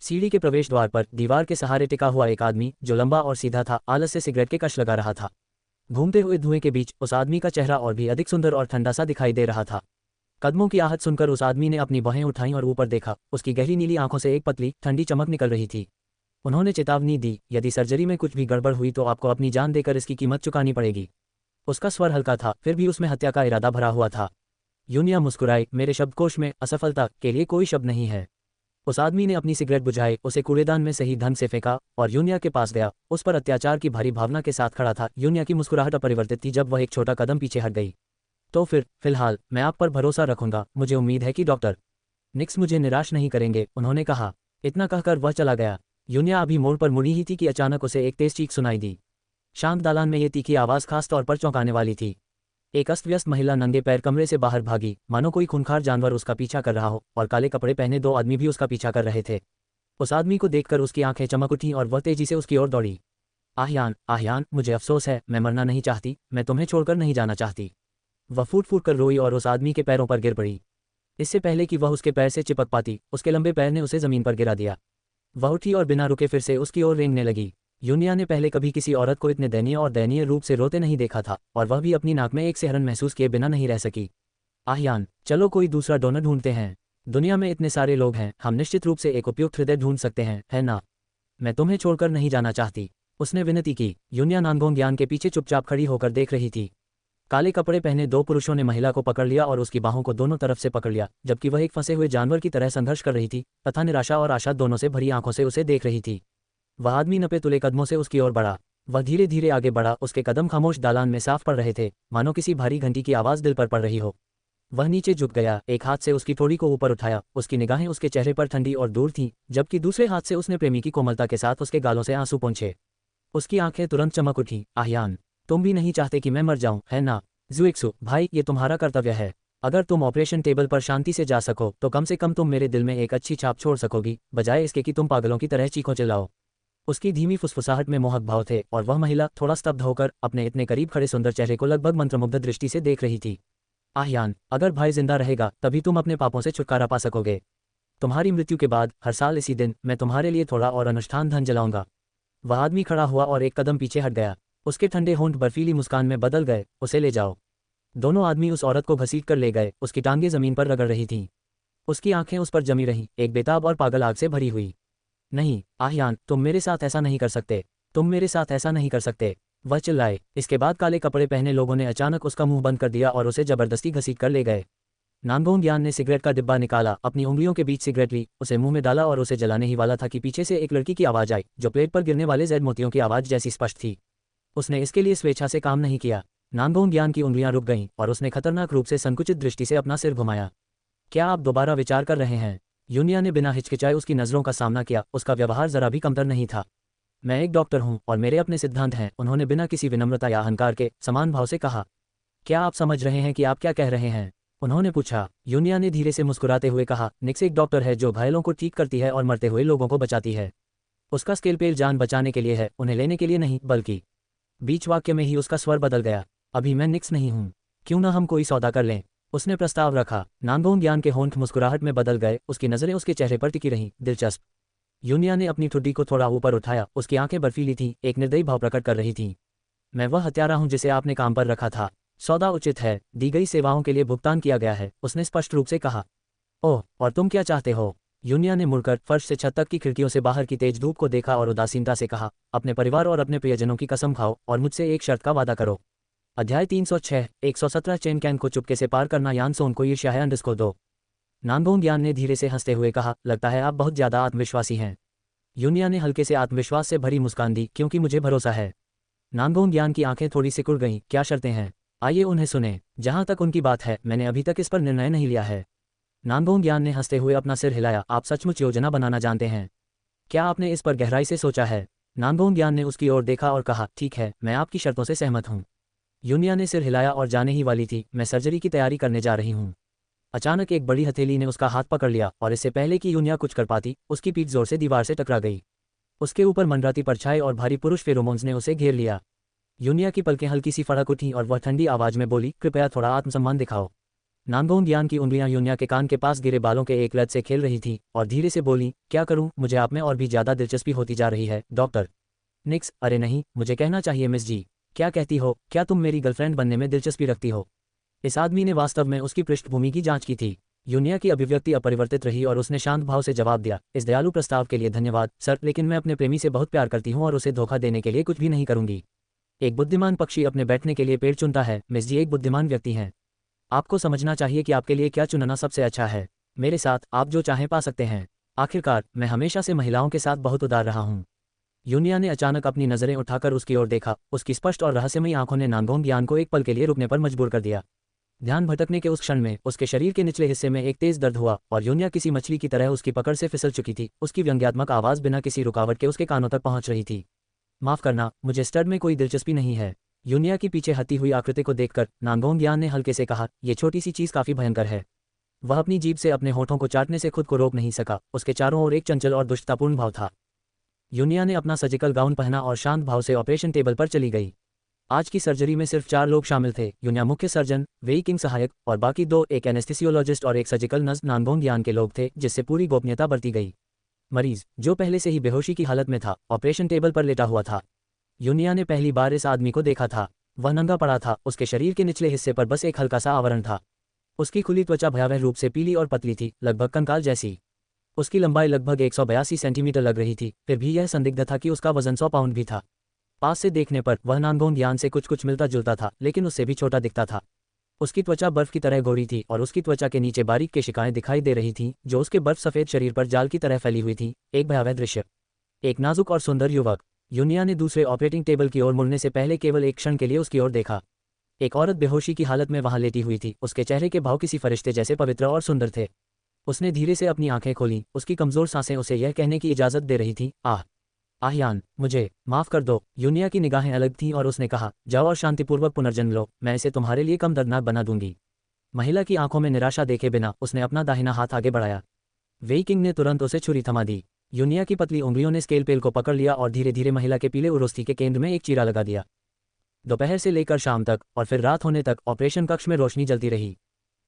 सीढ़ी के प्रवेश द्वार पर दीवार के सहारे टिका हुआ एक आदमी, जो लंबा और सीधा था, आलस से सिगरेट के कश लगा रहा था। घूमते हुए धुएं के बीच उस आदमी का चेहरा और भी अधिक सुंदर और ठंडा सा दिखाई दे रहा था। कदमों की आहट सुनकर उस आदमी ने अपनी बाहें उठाईं और ऊपर देखा। उसकी गहरी नीली आंखों से एक पतली ठंडी चमक निकल रही थी। उन्होंने चेतावनी दी, यदि सर्जरी में कुछ भी गड़बड़ हुई तो आपको अपनी जान देकर इसकी कीमत चुकानी पड़ेगी। उसका स्वर हल्का था, फिर भी उसमें हत्या का इरादा भरा हुआ था। यूनिया मुस्कुराई, मेरे शब्दकोश में असफलता के लिए कोई शब्द नहीं है। उस आदमी ने अपनी सिगरेट बुझाई, उसे कूड़ेदान में सही ढंग से फेंका और यूनिया के पास गया। उस पर अत्याचार की भारी भावना के साथ खड़ा था। यूनिया की मुस्कुराहट अपरिवर्तित थी जब वह एक छोटा कदम पीछे हट गई। तो फिलहाल मैं आप पर भरोसा रखूंगा। मुझे उम्मीद है कि डॉक्टर निक्स मुझे निराश नहीं करेंगे, उन्होंने कहा। इतना कहकर वह चला गया। यूनिया अभी मोड़ पर मुड़ी ही थी कि अचानक उसे एक तेज चीख सुनाई दी। शांत दालान में ये तीखी आवाज खास तौर पर चौंकाने वाली थी। एक अस्त व्यस्त महिला नंगे पैर कमरे से बाहर भागी, मानो कोई खूंखार जानवर उसका पीछा कर रहा हो, और काले कपड़े पहने दो आदमी भी उसका पीछा कर रहे थे। उस आदमी को देखकर उसकी आंखें चमक उठीं और वह तेजी से उसकी ओर दौड़ी। आह्यान, मुझे अफसोस है, मैं मरना नहीं चाहती, मैं तुम्हें छोड़कर नहीं जाना चाहती। वह फूट फूट कर रोई और उस आदमी के पैरों पर गिर पड़ी। इससे पहले कि वह उसके पैर से चिपक पाती, उसके लंबे पैर ने उसे जमीन पर गिरा दिया। वह उठी और बिना रुके फिर से उसकी ओर रेंगने लगी। यूनिया ने पहले कभी किसी औरत को इतने दयनीय रूप से रोते नहीं देखा था, और वह भी अपनी नाक में एक सिहरन महसूस किए बिना नहीं रह सकी। आह्यान, चलो कोई दूसरा डोनर ढूंढते हैं। दुनिया में इतने सारे लोग हैं, हम निश्चित रूप से एक उपयुक्त हृदय ढूंढ सकते हैं, है ना? मैं तुम्हें छोड़कर नहीं जाना चाहती, उसने विनती की। यूनिया नानगोंग ज्ञान के पीछे चुपचाप खड़ी होकर देख रही थी। काले कपड़े पहने दो पुरुषों ने महिला को पकड़ लिया और उसकी बाहों को दोनों तरफ से पकड़ लिया, जबकि वह एक फंसे हुए जानवर की तरह संघर्ष कर रही थी, तथा निराशा और आशा दोनों से भरी आंखों से उसे देख रही थी। वह आदमी नपे तुले कदमों से उसकी ओर बढ़ा। वह धीरे धीरे आगे बढ़ा, उसके कदम खामोश दालान में साफ पड़ रहे थे, मानो किसी भारी घंटी की आवाज दिल पर पड़ रही हो। वह नीचे झुक गया, एक हाथ से उसकी ठोड़ी को ऊपर उठाया। उसकी निगाहें उसके चेहरे पर ठंडी और दूर थीं, जबकि दूसरे हाथ से उसने प्रेमी की कोमलता के साथ उसके गालों से आंसू पोंछे। उसकी आंखें तुरंत चमक उठीं। आह्यान, तुम भी नहीं चाहते कि मैं मर जाऊं, है ना? जुइक्सु भाई, ये तुम्हारा कर्तव्य है। अगर तुम ऑपरेशन टेबल पर शांति से जा सको तो कम से कम तुम मेरे दिल में एक अच्छी छाप छोड़ सकोगी, बजाय इसके कि तुम पागलों की तरह चीखों चिल्लाओ। उसकी धीमी फुसफुसाहट में मोहक भाव थे, और वह महिला थोड़ा स्तब्ध होकर अपने इतने करीब खड़े सुंदर चेहरे को लगभग मंत्रमुग्ध दृष्टि से देख रही थी। आह्यान, अगर भाई जिंदा रहेगा तभी तुम अपने पापों से छुटकारा पा सकोगे। तुम्हारी मृत्यु के बाद हर साल इसी दिन मैं तुम्हारे लिए थोड़ा और अनुष्ठान धन जलाऊंगा। वह आदमी खड़ा हुआ और एक कदम पीछे हट गया। उसके ठंडे होंठ बर्फीली मुस्कान में बदल गए। उसे ले जाओ। दोनों आदमी उस औरत को घसीट कर ले गए। उसकी टांगें जमीन पर रगड़ रही थीं। उसकी आंखें उस पर जमी रहीं, एक बेताब और पागल आग से भरी हुई। नहीं आह्यान, तुम मेरे साथ ऐसा नहीं कर सकते, तुम मेरे साथ ऐसा नहीं कर सकते, वह चिल्लाए। इसके बाद काले कपड़े पहने लोगों ने अचानक उसका मुंह बंद कर दिया और उसे जबरदस्ती घसीट कर ले गए। नांगोंग यान ने सिगरेट का डिब्बा निकाला, अपनी उंगलियों के बीच सिगरेट ली, उसे मुंह में डाला और उसे जलाने ही वाला था कि पीछे से एक लड़की की आवाज़ आई, जो प्लेट पर गिरने वाले जैद मोतियों की आवाज़ जैसी स्पष्ट थी। उसने इसके लिए स्वेच्छा से काम नहीं किया। नांगोंग यान की उंगलियां रुक गईं और उसने खतरनाक रूप से संकुचित दृष्टि से अपना सिर घुमाया। क्या आप दोबारा विचार कर रहे हैं? यूनिया ने बिना हिचकिचाए उसकी नज़रों का सामना किया, उसका व्यवहार जरा भी कमतर नहीं था। मैं एक डॉक्टर हूं और मेरे अपने सिद्धांत हैं, उन्होंने बिना किसी विनम्रता या अहंकार के समान भाव से कहा। क्या आप समझ रहे हैं कि आप क्या कह रहे हैं? उन्होंने पूछा। यूनिया ने धीरे से मुस्कुराते हुए कहा, निक्स एक डॉक्टर है जो घायलों को ठीक करती है और मरते हुए लोगों को बचाती है। उसका स्केलपेल जान बचाने के लिए है, उन्हें लेने के लिए नहीं, बल्कि। बीच वाक्य में ही उसका स्वर बदल गया। अभी मैं निक्स नहीं हूं, क्यों ना हम कोई सौदा कर लें, उसने प्रस्ताव रखा। नांगोंग यान के होंठ मुस्कुराहट में बदल गए, उसकी नज़रें उसके चेहरे पर टिकी रहीं। दिलचस्प। यूनिया ने अपनी ठुड्डी को थोड़ा ऊपर उठाया, उसकी आंखें बर्फीली थीं, एक निर्दयी भाव प्रकट कर रही थीं। मैं वह हत्यारा हूं जिसे आपने काम पर रखा था। सौदा उचित है, दी गई सेवाओं के लिए भुगतान किया गया है, उसने स्पष्ट रूप से कहा। ओह, और तुम क्या चाहते हो? यूनिया ने मुड़कर फर्श से छत तक की खिड़कियों से बाहर की तेज धूप को देखा और उदासीनता से कहा, अपने परिवार और अपने प्रियजनों की कसम खाओ और मुझसे एक शर्त का वादा करो। अध्याय 306 117 चेन कैन को चुपके से पार करना। यान सोन को ईर्ष्या है अंडरस्कोर 2। नांगोंग यान ने धीरे से हंसते हुए कहा, लगता है आप बहुत ज्यादा आत्मविश्वासी हैं। यूनिया ने हल्के से आत्मविश्वास से भरी मुस्कान दी, क्योंकि मुझे भरोसा है। नांगोंग यान की आंखें थोड़ी सिकुड़ गईं। क्या शर्तें हैं? आइए उन्हें सुने। जहां तक उनकी बात है, मैंने अभी तक इस पर निर्णय नहीं लिया है। नांगोंग यान ने हंसते हुए अपना सिर हिलाया। आप सचमुच योजना बनाना जानते हैं? क्या आपने इस पर गहराई से सोचा है? नांगोंग यान ने उसकी ओर देखा और कहा, ठीक है, मैं आपकी शर्तों से सहमत हूं। यूनिया ने सिर हिलाया और जाने ही वाली थी। मैं सर्जरी की तैयारी करने जा रही हूं। अचानक एक बड़ी हथेली ने उसका हाथ पकड़ लिया और इससे पहले कि यूनिया कुछ कर पाती, उसकी पीठ जोर से दीवार से टकरा गई। उसके ऊपर मंडराती परछाई और भारी पुरुष फेरोमोन्स ने उसे घेर लिया। यूनिया की पलकें हल्की सी फड़क उठीं और वह ठंडी आवाज में बोली, कृपया थोड़ा आत्मसम्मान दिखाओ। नांगोंग यान की उंगलियां यूनिया के कान के पास गिरे बालों के एक लत से खेल रही थीं और धीरे से बोली, क्या करूं, मुझे आप में और भी ज्यादा दिलचस्पी होती जा रही है, डॉक्टर निक्स। अरे नहीं, मुझे कहना चाहिए मिस जी। क्या कहती हो? क्या तुम मेरी गर्लफ्रेंड बनने में दिलचस्पी रखती हो? इस आदमी ने वास्तव में उसकी पृष्ठभूमि की जांच की थी। यूनिया की अभिव्यक्ति अपरिवर्तित रही और उसने शांत भाव से जवाब दिया, इस दयालु प्रस्ताव के लिए धन्यवाद सर, लेकिन मैं अपने प्रेमी से बहुत प्यार करती हूं और उसे धोखा देने के लिए कुछ भी नहीं करूंगी। एक बुद्धिमान पक्षी अपने बैठने के लिए पेड़ चुनता है, मिस जी एक बुद्धिमान व्यक्ति हैं। आपको समझना चाहिए कि आपके लिए क्या चुनना सबसे अच्छा है। मेरे साथ आप जो चाहें पा सकते हैं। आखिरकार मैं हमेशा से महिलाओं के साथ बहुत उदार रहा हूं। यूनिया ने अचानक अपनी नज़रें उठाकर उसकी ओर देखा। उसकी स्पष्ट और रहस्यमयी आंखों ने नांगोंग यान को एक पल के लिए रुकने पर मजबूर कर दिया। ध्यान भटकने के उस क्षण में उसके शरीर के निचले हिस्से में एक तेज दर्द हुआ और यूनिया किसी मछली की तरह उसकी पकड़ से फिसल चुकी थी। उसकी व्यंग्यात्मक आवाज़ बिना किसी रुकावट के उसके कानों तक पहुंच रही थी। माफ करना, मुझे स्टड में कोई दिलचस्पी नहीं है। यूनिया की पीछे हती हुई आकृति को देखकर नांगोंग यान ने हल्के से कहा, यह छोटी सी चीज़ काफ़ी भयंकर है। वह अपनी जीभ से अपने होठों को चाटने से खुद को रोक नहीं सका। उसके चारों ओर एक चंचल और दुष्टतापूर्ण भाव था। यूनिया ने अपना सर्जिकल गाउन पहना और शांत भाव से ऑपरेशन टेबल पर चली गई। आज की सर्जरी में सिर्फ 4 लोग शामिल थे, यूनिया मुख्य सर्जन, वेई किंग सहायक और बाकी 2, एक एनेस्थेसियोलॉजिस्ट और एक सर्जिकल नर्स, नांगोंग यान के लोग थे, जिससे पूरी गोपनीयता बरती गई। मरीज, जो पहले से ही बेहोशी की हालत में था, ऑपरेशन टेबल पर लेटा हुआ था। यूनिया ने पहली बार इस आदमी को देखा था। वह नंगा पड़ा था, उसके शरीर के निचले हिस्से पर बस एक हल्का सा आवरण था। उसकी खुली त्वचा भयावह रूप से पीली और पतली थी, लगभग कंकाल जैसी। उसकी लंबाई लगभग 182 सेंटीमीटर लग रही थी, फिर भी यह संदिग्ध था कि उसका वजन 100 पाउंड भी था। पास से देखने पर वह नांगोंग यान से कुछ मिलता जुलता था, लेकिन उससे भी छोटा दिखता था। उसकी त्वचा बर्फ की तरह गोरी थी और उसकी त्वचा के नीचे बारीक केशिकाएं दिखाई दे रही थीं, जो उसके बर्फ सफेद शरीर पर जाल की तरह फैली हुई थीं। एक भयावह दृश्य। एक नाजुक और सुंदर युवक। यूनिया ने दूसरे ऑपरेटिंग टेबल की ओर मुड़ने से पहले केवल एक क्षण के लिए उसकी ओर देखा। एक औरत बेहोशी की हालत में वहां लेटी हुई थी। उसके चेहरे के भाव किसी फरिश्ते जैसे पवित्र और सुंदर थे। उसने धीरे से अपनी आंखें खोलीं। उसकी कमजोर सांसें उसे यह कहने की इजाजत दे रही थीं, आह्यान, मुझे माफ कर दो। यूनिया की निगाहें अलग थीं और उसने कहा, जाओ और शांतिपूर्वक पुनर्जन्म लो, मैं इसे तुम्हारे लिए कम दर्दनाक बना दूंगी। महिला की आंखों में निराशा देखे बिना उसने अपना दाहिना हाथ आगे बढ़ाया। वेई किंग ने तुरंत उसे छुरी थमा दी। यूनिया की पतली उंगलियों ने स्केल पेल को पकड़ लिया और धीरे धीरे महिला के पीले उरोस्थी के केंद्र में एक चीरा लगा दिया। दोपहर से लेकर शाम तक और फिर रात होने तक ऑपरेशन कक्ष में रोशनी जलती रही।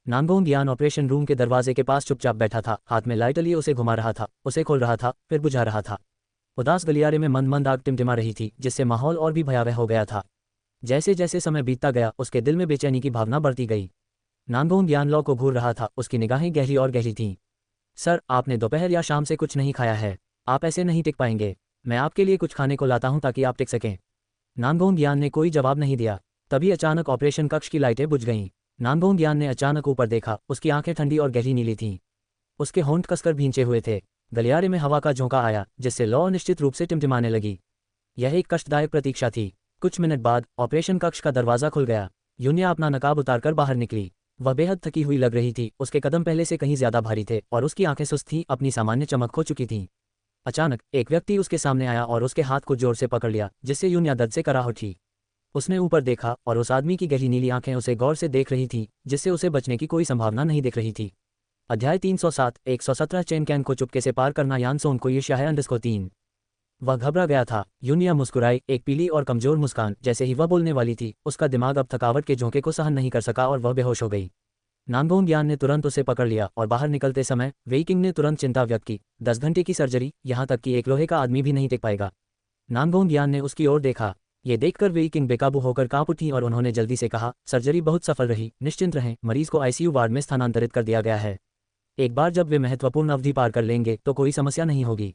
नांगोंग यान ऑपरेशन रूम के दरवाजे के पास चुपचाप बैठा था, हाथ में लाइट लिए उसे घुमा रहा था, उसे खोल रहा था, फिर बुझा रहा था। उदास गलियारे में मंद मंद आग टिमटिमा रही थी, जिससे माहौल और भी भयावह हो गया था। जैसे जैसे समय बीतता गया, उसके दिल में बेचैनी की भावना बढ़ती गई। नांगोंग यान लॉ को घूर रहा था, उसकी निगाहें गहरी और गहरी थीं। सर, आपने दोपहर या शाम से कुछ नहीं खाया है। आप ऐसे नहीं टिक पाएंगे। मैं आपके लिए कुछ खाने को लाता हूं ताकि आप टिक सकें। नामगोंग ने कोई जवाब नहीं दिया। तभी अचानक ऑपरेशन कक्ष की लाइटें बुझ गईं। नामगोंग ने अचानक ऊपर देखा। उसकी आंखें ठंडी और गहरी नीली थीं। उसके होंठ कसकर भींचे हुए थे। गलियारे में हवा का झोंका आया, जिससे लौ निश्चित रूप से टिमटिमाने लगी। यह एक कष्टदायक प्रतीक्षा थी। कुछ मिनट बाद ऑपरेशन कक्ष का दरवाजा खुल गया। यूनिया अपना नकाब उतारकर बाहर निकली। वह बेहद थकी हुई लग रही थी। उसके कदम पहले से कहीं ज्यादा भारी थे और उसकी आंखें सुस्त थीं, अपनी सामान्य चमक खो चुकी थीं। अचानक एक व्यक्ति उसके सामने आया और उसके हाथ को जोर से पकड़ लिया, जिससे यूनिया दर्द से कराह उठी। उसने ऊपर देखा और उस आदमी की गहरी नीली आंखें उसे गौर से देख रही थीं, जिससे उसे बचने की कोई संभावना नहीं दिख रही थी। अध्याय 307 117 चेन कैन को चुपके से पार करना। यानसोन को ईर्ष्या है 3। वह घबरा गया था। यूनिया मुस्कुराई, एक पीली और कमजोर मुस्कान। जैसे ही वह बोलने वाली थी, उसका दिमाग अब थकावट के झोंके को सहन नहीं कर सका और वह बेहोश हो गई। नामगोंग ने तुरंत उसे पकड़ लिया और बाहर निकलते समय वेई किंग ने तुरंत चिंता व्यक्त की। 10 घंटे की सर्जरी, यहाँ तक कि एक लोहे का आदमी भी नहीं टिक पाएगा। नामगोंग ने उसकी ओर देखा। ये देखकर वेई किंग बेकाबू होकर कांप उठी और उन्होंने जल्दी से कहा, सर्जरी बहुत सफल रही, निश्चिंत रहें, मरीज को आईसीयू वार्ड में स्थानांतरित कर दिया गया है। एक बार जब वे महत्वपूर्ण अवधि पार कर लेंगे तो कोई समस्या नहीं होगी।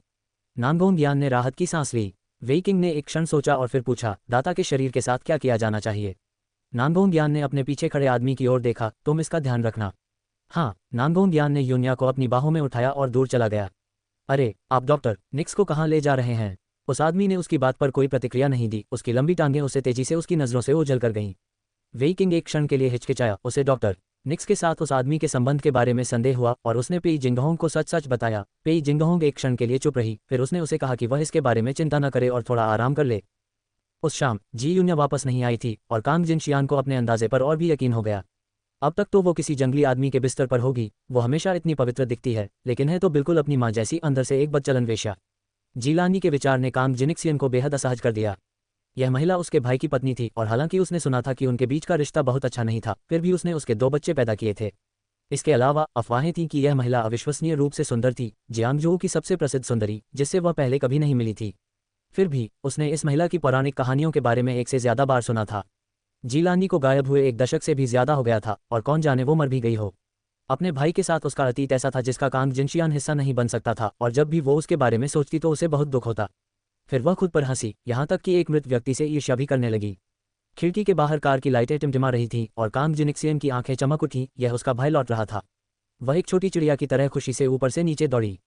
नामगोंग ने राहत की सांस ली। वेई किंग ने एक क्षण सोचा और फिर पूछा, दाता के शरीर के साथ क्या किया जाना चाहिए? नामगोंग ने अपने पीछे खड़े आदमी की ओर देखा। तुम इसका ध्यान रखना। हाँ। नामगोंग ने यूनिया को अपनी बाहों में उठाया और दूर चला गया। अरे, आप डॉक्टर निक्स को कहाँ ले जा रहे हैं? उस आदमी ने उसकी बात पर कोई प्रतिक्रिया नहीं दी। उसकी लंबी टांगें उसे तेजी से उसकी नजरों से ओझल कर गईं। वेई किंग एक क्षण के लिए हिचकिचाया। उसे डॉक्टर निक्स के साथ उस आदमी के संबंध के बारे में संदेह हुआ और उसने पेई जिंगहोंग को सच सच बताया। पेई जिंगहोंग एक क्षण के लिए चुप रही, फिर उसने उसे कहा कि वह इसके बारे में चिंता न करे और थोड़ा आराम कर ले। उस शाम जी यूनिया वापस नहीं आई थी और कांग जिनशियान को अपने अंदाजे पर और भी यकीन हो गया। अब तक तो वो किसी जंगली आदमी के बिस्तर पर होगी। वो हमेशा इतनी पवित्र दिखती है, लेकिन है तो बिल्कुल अपनी माँ जैसी, अंदर से एक बदचलन वेश्या। जीलानी के विचार ने कांग जिनिक्सियन को बेहद असहज कर दिया। यह महिला उसके भाई की पत्नी थी और हालांकि उसने सुना था कि उनके बीच का रिश्ता बहुत अच्छा नहीं था, फिर भी उसने उसके 2 बच्चे पैदा किए थे। इसके अलावा अफवाहें थीं कि यह महिला अविश्वसनीय रूप से सुंदर थी, जियांगजोऊ की सबसे प्रसिद्ध सुंदरी, जिससे वह पहले कभी नहीं मिली थी। फिर भी उसने इस महिला की पौराणिक कहानियों के बारे में एक से ज्यादा बार सुना था। जीलानी को गायब हुए 1 दशक से भी ज्यादा हो गया था और कौन जाने वो मर भी गई हो। अपने भाई के साथ उसका अतीत ऐसा था जिसका कांग जिनशियान हिस्सा नहीं बन सकता था और जब भी वो उसके बारे में सोचती तो उसे बहुत दुख होता। फिर वह खुद पर हंसी, यहाँ तक कि एक मृत व्यक्ति से ईर्ष्या भी करने लगी। खिड़की के बाहर कार की लाइटें टिमटिमा रही थीं और कांग जिनिक्सियन की आंखें चमक उठीं। यह उसका भाई लौट रहा था। वह एक छोटी चिड़िया की तरह खुशी से ऊपर से नीचे दौड़ी।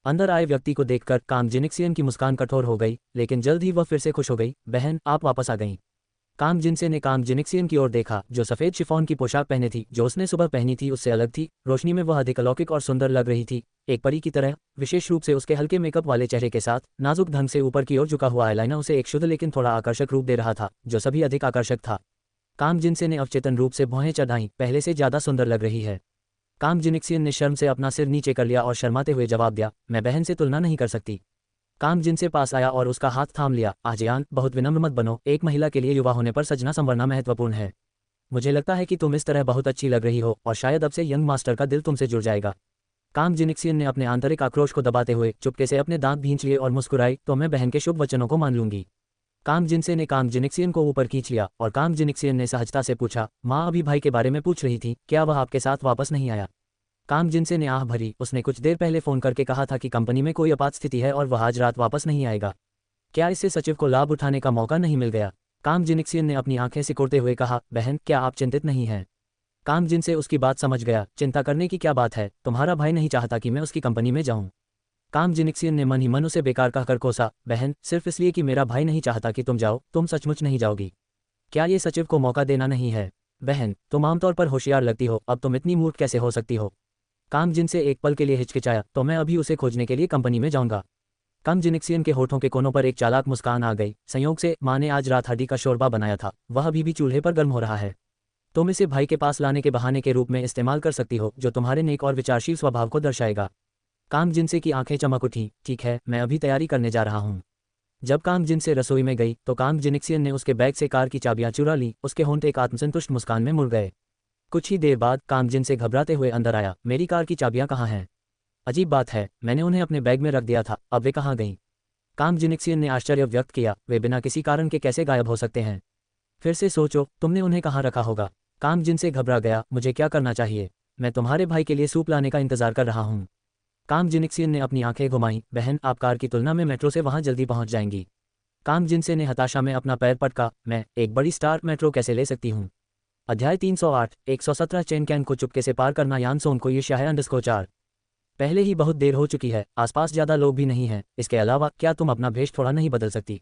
अंदर आए व्यक्ति को देखकर कांग जिनिक्सियन की मुस्कान कठोर हो गई, लेकिन जल्द ही वह फिर से खुश हो गई। बहन, आप वापस आ गईं। कांग जिनसे ने कांग जिनिक्सियन की ओर देखा, जो सफेद शिफॉन की पोशाक पहने थी, जो उसने सुबह पहनी थी, उससे अलग थी। रोशनी में वह अधिक अलौकिक और सुंदर लग रही थी, एक परी की तरह। विशेष रूप से उसके हल्के मेकअप वाले चेहरे के साथ नाजुक ढंग से ऊपर की ओर झुका हुआ आईलाइनर उसे एक शुद्ध लेकिन थोड़ा आकर्षक रूप दे रहा था, जो सभी अधिक आकर्षक था। कांग जिनसे ने अवचेतन रूप से भौहें चढ़ाईं। पहले से ज्यादा सुंदर लग रही है। कांग जिनिक्सियन ने शर्म से अपना सिर नीचे कर लिया और शर्माते हुए जवाब दिया, मैं बहन से तुलना नहीं कर सकती। कांग जिनसे पास आया और उसका हाथ थाम लिया। आजियान, बहुत विनम्र मत बनो। एक महिला के लिए युवा होने पर सजना संवरना महत्वपूर्ण है। मुझे लगता है कि तुम इस तरह बहुत अच्छी लग रही हो और शायद अब से यंग मास्टर का दिल तुमसे जुड़ जाएगा। कांग जिनिक्सियन ने अपने आंतरिक आक्रोश को दबाते हुए चुपके से अपने दांत भींच लिए और मुस्कुराई, तो मैं बहन के शुभ वचनों को मान लूंगी। कांग जिनसे ने कांग जिनिक्सियन को ऊपर खींच लिया और कांग जिनिक्सियन ने सहजता से पूछा, माँ अभी भाई के बारे में पूछ रही थी, क्या वह आपके साथ वापस नहीं आया? कांग जिनसे ने आह भरी। उसने कुछ देर पहले फोन करके कहा था कि कंपनी में कोई आपात स्थिति है और वह आज रात वापस नहीं आएगा। क्या इससे सचिव को लाभ उठाने का मौका नहीं मिल गया? कांग जिनिक्सियन ने अपनी आंखें सिकोड़ते हुए कहा, बहन, क्या आप चिंतित नहीं हैं? कांग जिनसे उसकी बात समझ गया। चिंता करने की क्या बात है? तुम्हारा भाई नहीं चाहता कि मैं उसकी कंपनी में जाऊं। कांग जिनिक्सियन ने मन ही मन उसे बेकार कहकर कोसा, बहन, सिर्फ इसलिए कि मेरा भाई नहीं चाहता कि तुम जाओ, तुम सचमुच नहीं जाओगी? क्या ये सचिव को मौका देना नहीं है? बहन, तुम आमतौर पर होशियार लगती हो, अब तुम इतनी मूर्ख कैसे हो सकती हो? कांग जिनसे एक पल के लिए हिचकिचाया, तो मैं अभी उसे खोजने के लिए कंपनी में जाऊंगा। कांग जिनिक्सियन के होठों के कोनों पर एक चालाक मुस्कान आ गई। संयोग से माँ ने आज रात हड्डी का शोरबा बनाया था, वह अभी भी चूल्हे पर गर्म हो रहा है। तुम इसे भाई के पास लाने के बहाने के रूप में इस्तेमाल कर सकती हो, जो तुम्हारे नेक और विचारशील स्वभाव को दर्शाएगा। कांग जिनसे की आंखें चमक उठी। ठीक है, मैं अभी तैयारी करने जा रहा हूँ। जब कांग जिनसे रसोई में गई तो कांग जिनिक्सियन ने उसके बैग से कार की चाबियां चुरा ली। उसके होंठ एक आत्मसंतुष्ट मुस्कान में मुड़ गए। कुछ ही देर बाद कांग जिनसे घबराते हुए अंदर आया। मेरी कार की चाबियां कहाँ हैं? अजीब बात है, मैंने उन्हें अपने बैग में रख दिया था, अब वे कहाँ गईं? कांग जिनिक्सियन ने आश्चर्य व्यक्त किया, वे बिना किसी कारण के कैसे गायब हो सकते हैं? फिर से सोचो, तुमने उन्हें कहाँ रखा होगा? कांग जिनसे घबरा गया। मुझे क्या करना चाहिए? मैं तुम्हारे भाई के लिए सूप लाने का इंतजार कर रहा हूँ। काम जिनिक्सियन ने अपनी आंखें घुमाई। बहन, आप कार की तुलना में मेट्रो से वहां जल्दी पहुंच जाएंगी। काम जिनसे ने हताशा में अपना पैर पटका। मैं एक बड़ी स्टार मेट्रो कैसे ले सकती हूँ। अध्याय 308 117 चेन कैन को चुपके से पार करना। यानसोन को ईर्ष्या है _4। पहले ही बहुत देर हो चुकी है, आसपास ज्यादा लोग भी नहीं हैं। इसके अलावा क्या तुम अपना भेष थोड़ा नहीं बदल सकती।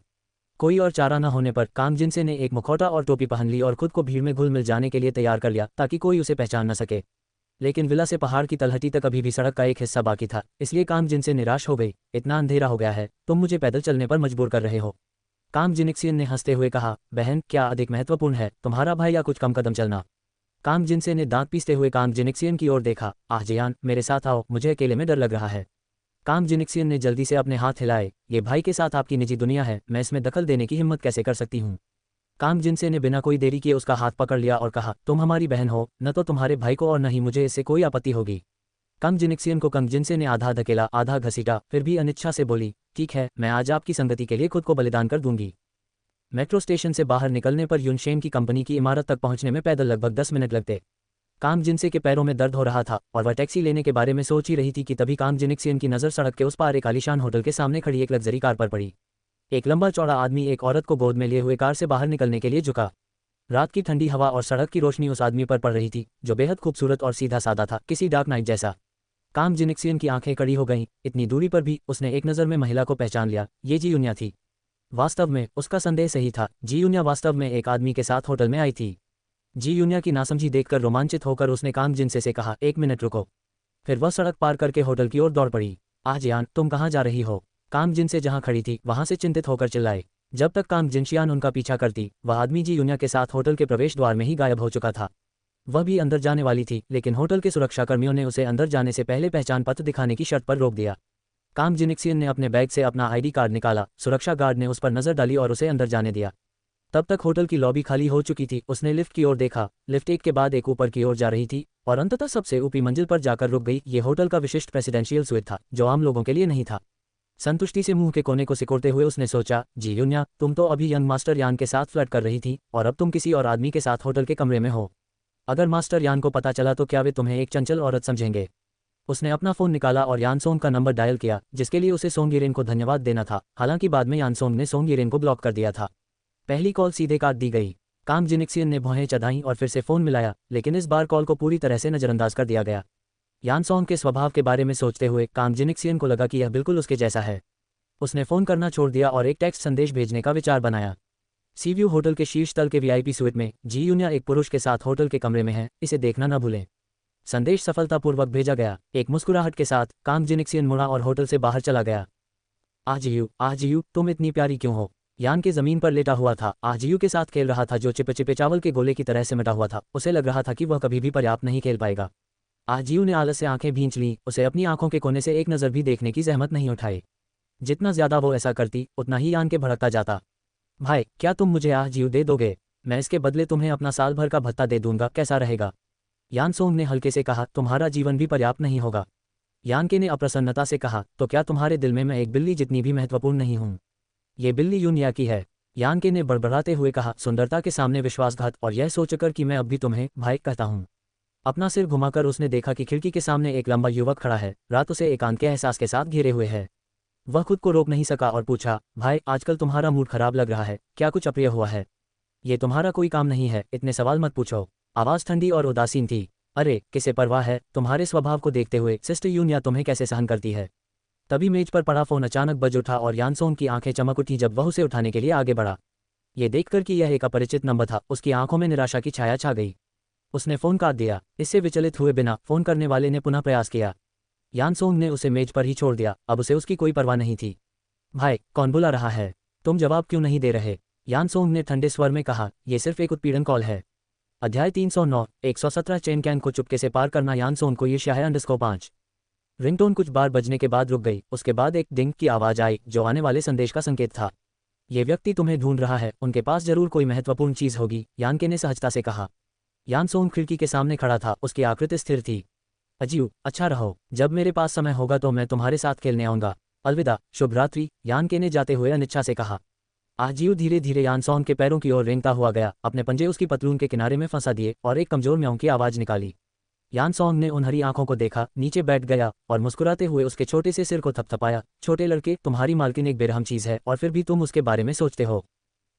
कोई और चारा न होने पर काम जिनसे ने एक मुखौटा और टोपी पहन ली और खुद को भीड़ में घुल मिल जाने के लिए तैयार कर लिया ताकि कोई उसे पहचान न सके। लेकिन विला से पहाड़ की तलहटी तक अभी भी सड़क का एक हिस्सा बाकी था, इसलिए काम जिनसे निराश हो गई। इतना अंधेरा हो गया है, तुम मुझे पैदल चलने पर मजबूर कर रहे हो। काम जिनिक्सियन ने हंसते हुए कहा, बहन, क्या अधिक महत्वपूर्ण है, तुम्हारा भाई या कुछ कम कदम चलना। काम जिनसे ने दांत पीसते हुए काम जिनिक्सियन की ओर देखा। आह जियान, मेरे साथ आओ, मुझे अकेले में डर लग रहा है। काम जिनिक्सियन ने जल्दी से अपने हाथ हिलाए। ये भाई के साथ आपकी निजी दुनिया है, मैं इसमें दखल देने की हिम्मत कैसे कर सकती हूँ। काम जिनसे ने बिना कोई देरी किए उसका हाथ पकड़ लिया और कहा, तुम हमारी बहन हो, न तो तुम्हारे भाई को और न ही मुझे इससे कोई आपत्ति होगी। काम जिनिक्सियन को कम जिनसे ने आधा धकेला आधा घसीटा, फिर भी अनिच्छा से बोली, ठीक है, मैं आज आपकी संगति के लिए खुद को बलिदान कर दूंगी। मेट्रो स्टेशन से बाहर निकलने पर युनशेन की कंपनी की इमारत तक पहुंचने में पैदल लगभग 10 मिनट लगते। काम जिनसे के पैरों में दर्द हो रहा था और वह टैक्सी लेने के बारे में सोच ही रही थी कि तभी काम जिनिक्सियन की नज़र सड़क के उस पार एक आलीशान होटल के सामने खड़ी एक लग्जरी कार पर पड़ी। एक लंबा चौड़ा आदमी एक औरत को गोद में लिए हुए कार से बाहर निकलने के लिए झुका। रात की ठंडी हवा और सड़क की रोशनी उस आदमी पर पड़ रही थी, जो बेहद खूबसूरत और सीधा साधा था, किसी डार्क नाइट जैसा। काम जिनिक्सियन की आंखें कड़ी हो गईं। इतनी दूरी पर भी उसने एक नज़र में महिला को पहचान लिया। ये जी यून्या थी। वास्तव में उसका संदेह सही था, जी यून्या वास्तव में एक आदमी के साथ होटल में आई थी। जी यून्या की नासमझी देखकर रोमांचित होकर उसने काम जिनसे से कहा, एक मिनट रुको। फिर वह सड़क पार करके होटल की ओर दौड़ पड़ी। जियान, तुम कहाँ जा रही हो। काम जिनसे जहाँ खड़ी थी वहां से चिंतित होकर चिल्लाए। जब तक काम जिनशियान उनका पीछा करती, वह आदमी जी यून्या के साथ होटल के प्रवेश द्वार में ही गायब हो चुका था। वह भी अंदर जाने वाली थी, लेकिन होटल के सुरक्षाकर्मियों ने उसे अंदर जाने से पहले पहचान पत्र दिखाने की शर्त पर रोक दिया। काम जिनिक्सियन ने अपने बैग से अपना आईडी कार्ड निकाला। सुरक्षा गार्ड ने उस पर नजर डाली और उसे अंदर जाने दिया। तब तक होटल की लॉबी खाली हो चुकी थी। उसने लिफ्ट की ओर देखा। लिफ्ट एक के बाद एक ऊपर की ओर जा रही थी और अंततः सबसे ऊपरी मंजिल पर जाकर रुक गई। ये होटल का विशिष्ट प्रेसिडेंशियल स्वीट था, जो आम लोगों के लिए नहीं था। संतुष्टि से मुंह के कोने को सिकोड़ते हुए उसने सोचा, जी यून्या, तुम तो अभी यंग मास्टर यान के साथ फ्लर्ट कर रही थी और अब तुम किसी और आदमी के साथ होटल के कमरे में हो। अगर मास्टर यान को पता चला तो क्या वे तुम्हें एक चंचल औरत समझेंगे। उसने अपना फोन निकाला और यानसोंग का नंबर डायल किया, जिसके लिए उसे सोंग यिरेन को धन्यवाद देना था। हालांकि बाद में यानसोंग ने सोंग यिरेन को ब्लॉक कर दिया था। पहली कॉल सीधे काट दी गई। काम जिनिक्सियन ने भौहें चढ़ाईं और फिर से फोन मिलाया, लेकिन इस बार कॉल को पूरी तरह से नजरअंदाज कर दिया गया। यानसोंग के स्वभाव के बारे में सोचते हुए काम जिनिक्सियन को लगा कि यह बिल्कुल उसके जैसा है। उसने फोन करना छोड़ दिया और एक टेक्स्ट संदेश भेजने का विचार बनाया। सीव्यू होटल के शीर्ष तल के वीआईपी स्वीट में जी यून्या एक पुरुष के साथ होटल के कमरे में है, इसे देखना न भूलें। संदेश सफलतापूर्वक भेजा गया। एक मुस्कुराहट के साथ काम जिनिक्सियन मुड़ा और होटल से बाहर चला गया। आजियू, तुम इतनी प्यारी क्यों हो। यान के जमीन पर लेटा हुआ था। आजियू के साथ खेल रहा था, जो चिपे चिपे चावल के गोले की तरह से मिटा हुआ था। उसे लग रहा था कि वह कभी भी पर्याप्त नहीं खेल पाएगा। आजियू ने आलस से आंखें भींच लीं। उसे अपनी आंखों के कोने से एक नज़र भी देखने की जहमत नहीं उठाई। जितना ज्यादा वो ऐसा करती, उतना ही यान के भड़कता जाता। भाई, क्या तुम मुझे आजियू दे दोगे। मैं इसके बदले तुम्हें अपना साल भर का भत्ता दे दूंगा, कैसा रहेगा। यानसोंग ने हल्के से कहा, तुम्हारा जीवन भी पर्याप्त नहीं होगा। यानके ने अप्रसन्नता से कहा, तो क्या तुम्हारे दिल में मैं एक बिल्ली जितनी भी महत्वपूर्ण नहीं हूँ। ये बिल्ली यून्या की है। यानके ने बड़बड़ाते हुए कहा, सुंदरता के सामने विश्वासघात, और यह सोचकर कि मैं अब भी तुम्हें भाई कहता हूँ। अपना सिर घुमाकर उसने देखा कि खिड़की के सामने एक लंबा युवक खड़ा है। रात उसे एकांत के एहसास के साथ घेरे हुए है। वह खुद को रोक नहीं सका और पूछा, भाई, आजकल तुम्हारा मूड खराब लग रहा है, क्या कुछ अप्रिय हुआ है। ये तुम्हारा कोई काम नहीं है, इतने सवाल मत पूछो। आवाज़ ठंडी और उदासीन थी। अरे, किसे परवाह है, तुम्हारे स्वभाव को देखते हुए सिस्टर यून्या तुम्हें कैसे सहन करती है। तभी मेज पर पड़ा फोन अचानक बज उठा और यानसोंग की आंखें चमक उठी जब वह उसे उठाने के लिए आगे बढ़ा। ये देखकर कि यह एक अपरिचित नंबर था, उसकी आंखों में निराशा की छाया छा गई। उसने फोन काट दिया। इससे विचलित हुए बिना फोन करने वाले ने पुनः प्रयास किया। यानसोंग ने उसे मेज पर ही छोड़ दिया। अब उसे उसकी कोई परवाह नहीं थी। भाई, कौन बुला रहा है, तुम जवाब क्यों नहीं दे रहे। यानसोंग ने ठंडे स्वर में कहा, यह सिर्फ एक उत्पीड़न कॉल है। अध्याय 309 117 चेन कैन को चुपके से पार करना। यानसोंग को ईर्ष्या है _5। रिंगटोन कुछ बार बजने के बाद रुक गई। उसके बाद एक डिंग की आवाज आई, जो आने वाले संदेश का संकेत था। ये व्यक्ति तुम्हें ढूंढ रहा है, उनके पास जरूर कोई महत्वपूर्ण चीज होगी, यानके ने सहजता से कहा। यानसोंग खिड़की के सामने खड़ा था, उसकी आकृति स्थिर थी। अजीव, अच्छा रहो, जब मेरे पास समय होगा तो मैं तुम्हारे साथ खेलने आऊंगा। अलविदा, शुभ रात्रि, यानके ने जाते हुए अनिच्छा से कहा। आजीव धीरे धीरे यानसोंग के पैरों की ओर रेंगता हुआ गया। अपने पंजे उसकी पतलून के किनारे में फंसा दिए और एक कमजोर म्याऊं की आवाज निकाली। यान सोंग ने उन हरी आंखों को देखा, नीचे बैठ गया और मुस्कुराते हुए उसके छोटे से सिर को थपथपाया। छोटे लड़के, तुम्हारी मालकिन एक बेरहम चीज है और फिर भी तुम उसके बारे में सोचते हो।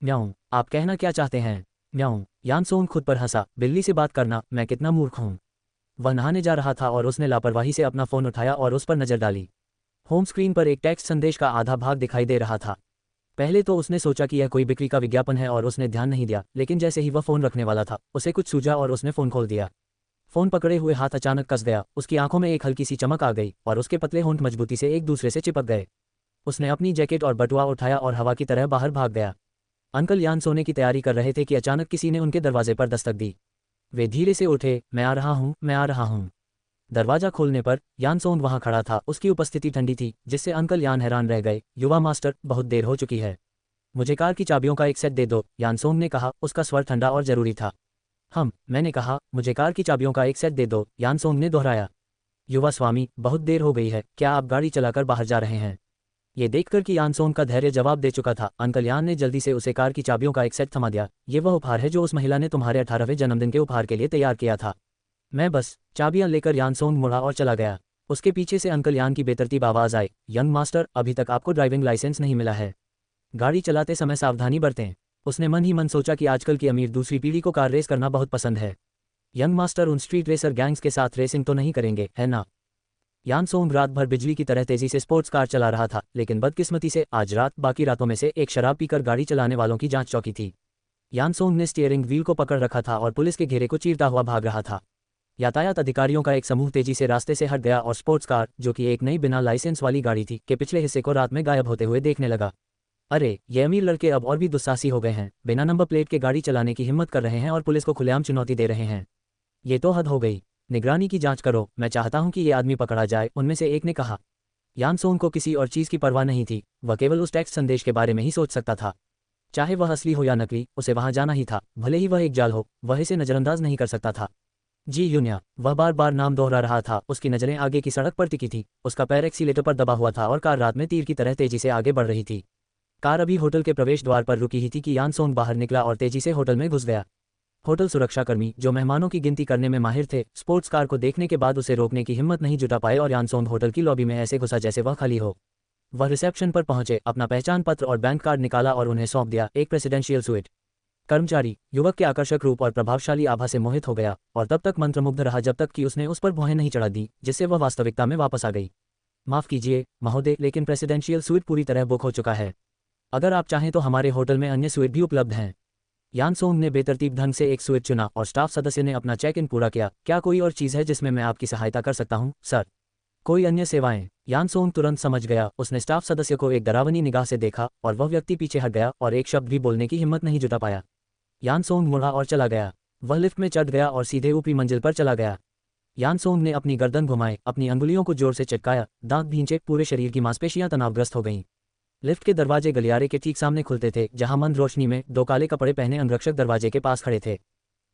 म्याऊं, आप कहना क्या चाहते हैं? म्याऊं, यान सोंग खुद पर हंसा, बिल्ली से बात करना, मैं कितना मूर्ख हूं। वह नहाने जा रहा था और उसने लापरवाही से अपना फोन उठाया और उस पर नजर डाली। होम स्क्रीन पर एक टेक्स्ट संदेश का आधा भाग दिखाई दे रहा था। पहले तो उसने सोचा कि यह कोई बिक्री का विज्ञापन है और उसने ध्यान नहीं दिया, लेकिन जैसे ही वह फोन रखने वाला था उसे कुछ सूझा और उसने फोन खोल दिया। फोन पकड़े हुए हाथ अचानक कस गया, उसकी आंखों में एक हल्की सी चमक आ गई और उसके पतले होंठ मजबूती से एक दूसरे से चिपक गए। उसने अपनी जैकेट और बटुआ उठाया और हवा की तरह बाहर भाग गया। अंकल यान सोने की तैयारी कर रहे थे कि अचानक किसी ने उनके दरवाजे पर दस्तक दी। वे धीरे से उठे, मैं आ रहा हूँ, मैं आ रहा हूँ। दरवाजा खोलने पर यान सोंग वहां खड़ा था। उसकी उपस्थिति ठंडी थी, जिससे अंकल यान हैरान रह गए। युवा मास्टर, बहुत देर हो चुकी है, मुझे कार की चाबियों का एक सेट दे दो, यान सोंग ने कहा। उसका स्वर ठंडा और जरूरी था। मैंने कहा, मुझे कार की चाबियों का एक सेट दे दो, यान सोंग ने दोहराया। युवा स्वामी, बहुत देर हो गई है, क्या आप गाड़ी चलाकर बाहर जा रहे हैं? ये देखकर कि यान सोंग का धैर्य जवाब दे चुका था, अंकल यान ने जल्दी से उसे कार की चाबियों का एक सेट थमा दिया। ये वह उपहार है जो उस महिला ने तुम्हारे 18वें जन्मदिन के उपहार के लिए तैयार किया था। मैं बस। चाबियां लेकर यान सोंग मुड़ा और चला गया। उसके पीछे से अंकल यान की बेतरतीब आवाज आई, यंग मास्टर, अभी तक आपको ड्राइविंग लाइसेंस नहीं मिला है। गाड़ी चलाते समय सावधानी बरतें। उसने मन ही मन सोचा कि आजकल की अमीर दूसरी पीढ़ी को कार रेस करना बहुत पसंद है। यंग मास्टर उन स्ट्रीट रेसर गैंग्स के साथ रेसिंग तो नहीं करेंगे, है ना? यान सोंग रात भर बिजली की तरह तेजी से स्पोर्ट्स कार चला रहा था, लेकिन बदकिस्मती से आज रात बाकी रातों में से एक शराब पीकर गाड़ी चलाने वालों की जांच चौकी थी। यान सोंग ने स्टीयरिंग व्हील को पकड़ रखा था और पुलिस के घेरे को चीरता हुआ भाग रहा था। यातायात अधिकारियों का एक समूह तेजी से रास्ते से हट गया और स्पोर्ट्स कार, जो कि एक नई बिना लाइसेंस वाली गाड़ी थी, के पिछले हिस्से को रात में गायब होते हुए देखने लगा। अरे, ये अमीर लड़के अब और भी दुस्साहसी हो गए हैं, बिना नंबर प्लेट के गाड़ी चलाने की हिम्मत कर रहे हैं और पुलिस को खुलेआम चुनौती दे रहे हैं। ये तो हद हो गई। निगरानी की जांच करो, मैं चाहता हूं कि ये आदमी पकड़ा जाए, उनमें से एक ने कहा। यान सोंग को किसी और चीज की परवाह नहीं थी, वह केवल उस टेक्स्ट संदेश के बारे में ही सोच सकता था। चाहे वह असली हो या नकली, उसे वहां जाना ही था, भले ही वह एक जाल हो, वह इसे नजरअंदाज नहीं कर सकता था। जी यून्या, वह बार बार नाम दोहरा रहा था। उसकी नजरें आगे की सड़क पर टिकी थी, उसका पैर एक्सीलेटर पर दबा हुआ था और कार रात में तीर की तरह तेजी से आगे बढ़ रही थी। कार अभी होटल के प्रवेश द्वार पर रुकी ही थी कि यान सोंग बाहर निकला और तेजी से होटल में घुस गया। होटल सुरक्षाकर्मी, जो मेहमानों की गिनती करने में माहिर थे, स्पोर्ट्स कार को देखने के बाद उसे रोकने की हिम्मत नहीं जुटा पाए और यान सोंग होटल की लॉबी में ऐसे घुसा जैसे वह खाली हो। वह रिसेप्शन पर पहुंचे, अपना पहचान पत्र और बैंक कार्ड निकाला और उन्हें सौंप दिया। एक प्रेसिडेंशियल स्वीट। कर्मचारी युवक के आकर्षक रूप और प्रभावशाली आभा से मोहित हो गया और तब तक मंत्रमुग्ध रहा जब तक कि उसने उस पर भौहें नहीं चढ़ा दी, जिससे वह वास्तविकता में वापस आ गई। माफ कीजिए महोदय, लेकिन प्रेसिडेंशियल स्वीट पूरी तरह बुक हो चुका है। अगर आप चाहें तो हमारे होटल में अन्य स्वीट भी उपलब्ध हैं। यान सोंग ने बेतरतीब ढंग से एक स्वीट चुना और स्टाफ सदस्य ने अपना चेक इन पूरा किया। क्या कोई और चीज़ है जिसमें मैं आपकी सहायता कर सकता हूं, सर? कोई अन्य सेवाएं? यान सोंग तुरंत समझ गया। उसने स्टाफ सदस्य को एक डरावनी निगाह से देखा और वह व्यक्ति पीछे हट गया और एक शब्द भी बोलने की हिम्मत नहीं जुटा पाया। यान सोंग मुड़ा और चला गया। वह लिफ्ट में चढ़ गया और सीधे ऊपरी मंजिल पर चला गया। यान सोंग ने अपनी गर्दन घुमाई, अपनी अंगुलियों को जोर से चटकाया, दांत भींचे, पूरे शरीर की मांसपेशियां तनावग्रस्त हो गईं। लिफ्ट के दरवाजे गलियारे के ठीक सामने खुलते थे, जहां मंद रोशनी में दो काले कपड़े पहने अंगरक्षक दरवाजे के पास खड़े थे।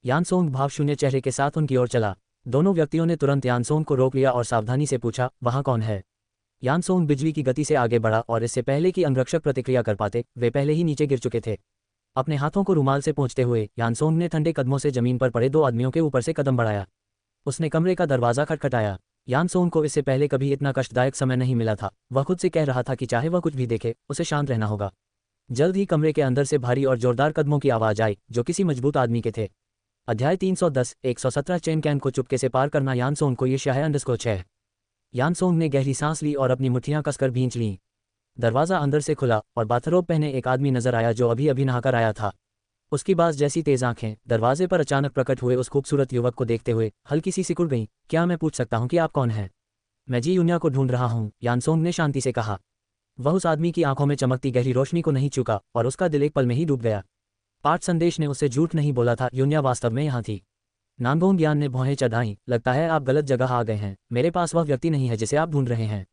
यान सोंग भावशून्य चेहरे के साथ उनकी ओर चला। दोनों व्यक्तियों ने तुरंत यान सोंग को रोक लिया और सावधानी से पूछा, वहां कौन है? यान सोंग बिजली की गति से आगे बढ़ा और इससे पहले कि अंगरक्षक प्रतिक्रिया कर पाते, वे पहले ही नीचे गिर चुके थे। अपने हाथों को रुमाल से पोंछते हुए यान सोंग ने ठंडे कदमों से जमीन पर पड़े दो आदमियों के ऊपर से कदम बढ़ाया। उसने कमरे का दरवाजा खटखटाया। यान सोंग को इससे पहले कभी इतना कष्टदायक समय नहीं मिला था। वह खुद से कह रहा था कि चाहे वह कुछ भी देखे, उसे शांत रहना होगा। जल्द ही कमरे के अंदर से भारी और जोरदार कदमों की आवाज आई, जो किसी मजबूत आदमी के थे। अध्याय 310 117 चेन कैन को चुपके से पार करना। यान सोंग को ईर्ष्या है _6। यान सोंग ने गहरी सांस ली और अपनी मुट्ठियां कसकर भींच लीं। दरवाजा अंदर से खुला और बाथरोब पहने एक आदमी नजर आया जो अभी अभी नहाकर आया था। उसकी बाज जैसी तेज आंखें दरवाजे पर अचानक प्रकट हुए उस खूबसूरत युवक को देखते हुए हल्की सी सिकुड़ गईं। क्या मैं पूछ सकता हूं कि आप कौन हैं? मैं जी यून्या को ढूंढ रहा हूं, यान सोंग ने शांति से कहा। वह उस आदमी की आंखों में चमकती गहरी रोशनी को नहीं चूका और उसका दिल एक पल में ही डूब गया। पाठ संदेश ने उसे झूठ नहीं बोला था, यून्या वास्तव में यहाँ थी। नांगोंग यान ने भौहें चढ़ाईं, लगता है आप गलत जगह आ गए हैं, मेरे पास वह व्यक्ति नहीं है जिसे आप ढूंढ रहे हैं।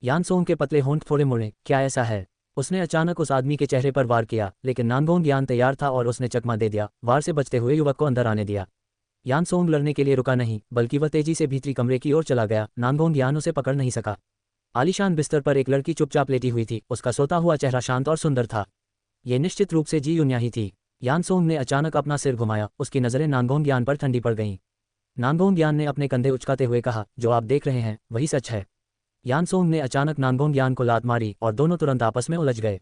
यान सोंग के पतले होंठ थोड़े मुड़े, क्या ऐसा है? उसने अचानक उस आदमी के चेहरे पर वार किया, लेकिन नांगोंग यान तैयार था और उसने चकमा दे दिया, वार से बचते हुए युवक को अंदर आने दिया। यान सोंग लड़ने के लिए रुका नहीं, बल्कि वह तेजी से भीतरी कमरे की ओर चला गया। नांगोंग यान उसे पकड़ नहीं सका। आलीशान बिस्तर पर एक लड़की चुपचाप लेटी हुई थी, उसका सोता हुआ चेहरा शांत और सुंदर था। ये निश्चित रूप से जी यून्या ही थी। यान सोंग ने अचानक अपना सिर घुमाया, उसकी नजरें नांगोंग यान पर ठंडी पड़ गईं। नानगोंग यान ने अपने कंधे उचकाते हुए कहा, जो आप देख रहे हैं वही सच है। यान सोंग ने अचानक नानगोंग यान को लात मारी और दोनों तुरंत आपस में उलझ गए।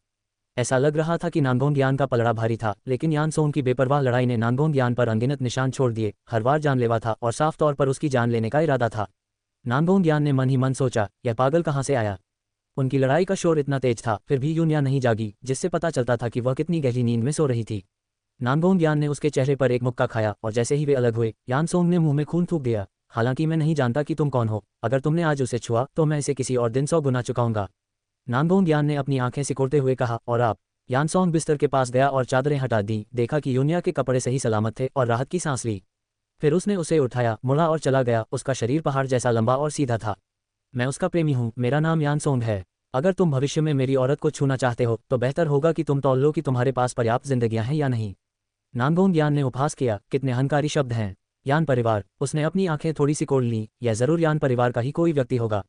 ऐसा लग रहा था कि नानगोंग यान का पलड़ा भारी था, लेकिन यान सोंग की बेपरवाह लड़ाई ने नानगोंग यान पर अनगिनत निशान छोड़ दिए। हर बार जानलेवा था और साफ तौर पर उसकी जान लेने का इरादा था। नानगोंग यान ने मन ही मन सोचा, यह पागल कहाँ से आया। उनकी लड़ाई का शोर इतना तेज था, फिर भी यूनिया नहीं जागी, जिससे पता चलता था कि वह कितनी गहरी नींद में सो रही थी। नानगोंग यान ने उसके चेहरे पर एक मुक्का खाया और जैसे ही वे अलग हुए, यान सोंग ने मुंह में खून थूक दिया। हालांकि मैं नहीं जानता कि तुम कौन हो, अगर तुमने आज उसे छुआ तो मैं इसे किसी और दिन 100 गुना चुकाऊंगा। नानगोंग यान ने अपनी आंखें सिकोड़ते हुए कहा, और आप? यान सोंग बिस्तर के पास गया और चादरें हटा दी, देखा कि यूनिया के कपड़े सही सलामत थे और राहत की सांस ली। फिर उसने उसे उठाया, मुड़ा और चला गया। उसका शरीर पहाड़ जैसा लंबा और सीधा था। मैं उसका प्रेमी हूँ, मेरा नाम यान सोंग है। अगर तुम भविष्य में मेरी औरत को छूना चाहते हो तो बेहतर होगा कि तुम तौल लो कि तुम्हारे पास पर्याप्त जिंदगियां हैं या नहीं। नानगोंग यान ने उपहास किया, कितने अहंकारी शब्द हैं। यान परिवार। उसने अपनी आंखें थोड़ी सी खोल लीं, यह जरूर यान परिवार का ही कोई व्यक्ति होगा।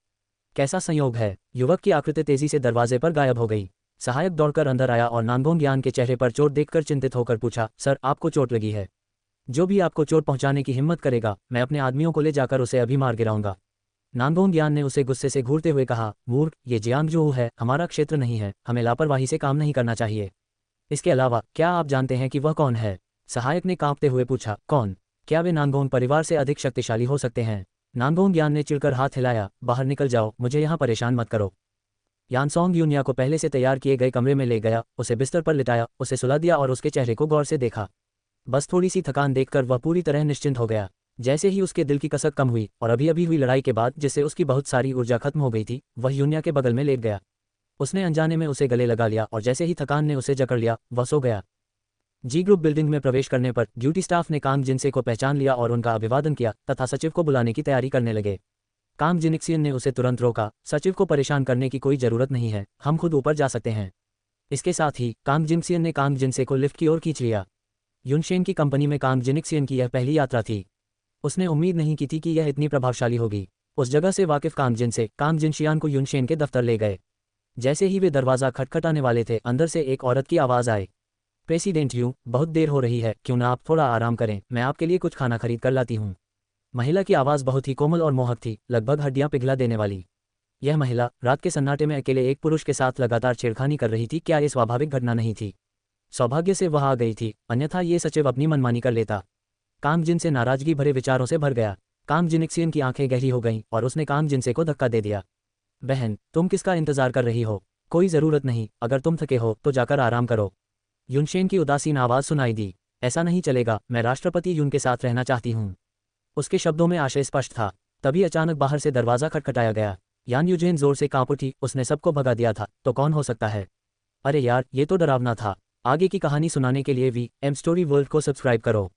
कैसा संयोग है। युवक की आकृति तेजी से दरवाजे पर गायब हो गई। सहायक दौड़कर अंदर आया और नानगोंग यान के चेहरे पर चोट देखकर चिंतित होकर पूछा, सर आपको चोट लगी है? जो भी आपको चोट पहुंचाने की हिम्मत करेगा, मैं अपने आदमियों को ले जाकर उसे अभी मार गिराऊंगा। नानगोंग यान ने उसे गुस्से से घूरते हुए कहा, मूर्ख, ये जियांगजोऊ है, हमारा क्षेत्र नहीं है, हमें लापरवाही से काम नहीं करना चाहिए। इसके अलावा क्या आप जानते हैं कि वह कौन है? सहायक ने कांपते हुए पूछा, कौन? क्या वे नानगोंग परिवार से अधिक शक्तिशाली हो सकते हैं? नानगोंग यान ने चिढ़कर हाथ हिलाया, बाहर निकल जाओ, मुझे यहाँ परेशान मत करो। यान सोंग यूनिया को पहले से तैयार किए गए कमरे में ले गया, उसे बिस्तर पर लिटाया, उसे सुला दिया और उसके चेहरे को गौर से देखा। बस थोड़ी सी थकान देखकर वह पूरी तरह निश्चिंत हो गया। जैसे ही उसके दिल की कसक कम हुई और अभी अभी हुई लड़ाई के बाद जिससे उसकी बहुत सारी ऊर्जा खत्म हो गई थी, वह यूनिया के बगल में लेट गया। उसने अनजाने में उसे गले लगा लिया और जैसे ही थकान ने उसे जकड़ लिया, वह सो गया। जी ग्रुप बिल्डिंग में प्रवेश करने पर ड्यूटी स्टाफ ने कांग जिनसे को पहचान लिया और उनका अभिवादन किया तथा सचिव को बुलाने की तैयारी करने लगे। कांग जिनिक्सियन ने उसे तुरंत रोका, सचिव को परेशान करने की कोई जरूरत नहीं है, हम खुद ऊपर जा सकते हैं। इसके साथ ही कांग जिनिक्सियन ने कांग जिनसे को लिफ्ट की ओर खींच लिया। युनशेन की कंपनी में कांग जिनिक्सियन की यह पहली यात्रा थी। उसने उम्मीद नहीं की थी कि यह इतनी प्रभावशाली होगी। उस जगह से वाकिफ कांग जिनसे कांग जिनशियान को युनशेन के दफ्तर ले गए। जैसे ही वे दरवाज़ा खटखटाने वाले थे, अंदर से एक औरत की आवाज़ आई, प्रेसिडेंट यू, बहुत देर हो रही है, क्यों ना आप थोड़ा आराम करें, मैं आपके लिए कुछ खाना खरीद कर लाती हूँ। महिला की आवाज़ बहुत ही कोमल और मोहक थी, लगभग हड्डियां पिघला देने वाली। यह महिला रात के सन्नाटे में अकेले एक पुरुष के साथ लगातार छेड़खानी कर रही थी। क्या ये स्वाभाविक घटना नहीं थी? सौभाग्य से वह आ गई थी, अन्यथा ये सचिव अपनी मनमानी कर लेता। कांग जिन से नाराजगी भरे विचारों से भर गया। कांग जिनिक्सियन की आंखें गहरी हो गईं और उसने कांग जिनसे को धक्का दे दिया। बहन, तुम किसका इंतजार कर रही हो? कोई ज़रूरत नहीं, अगर तुम थके हो तो जाकर आराम करो। युनशेन की उदासीन आवाज़ सुनाई दी, ऐसा नहीं चलेगा, मैं राष्ट्रपति यून के साथ रहना चाहती हूँ। उसके शब्दों में आशय स्पष्ट था। तभी अचानक बाहर से दरवाज़ा खटखटाया गया। यान यूजेन जोर से कांप उठी, उसने सबको भगा दिया था, तो कौन हो सकता है? अरे यार, ये तो डरावना था। आगे की कहानी सुनाने के लिए वी एम स्टोरी वर्ल्ड को सब्सक्राइब करो।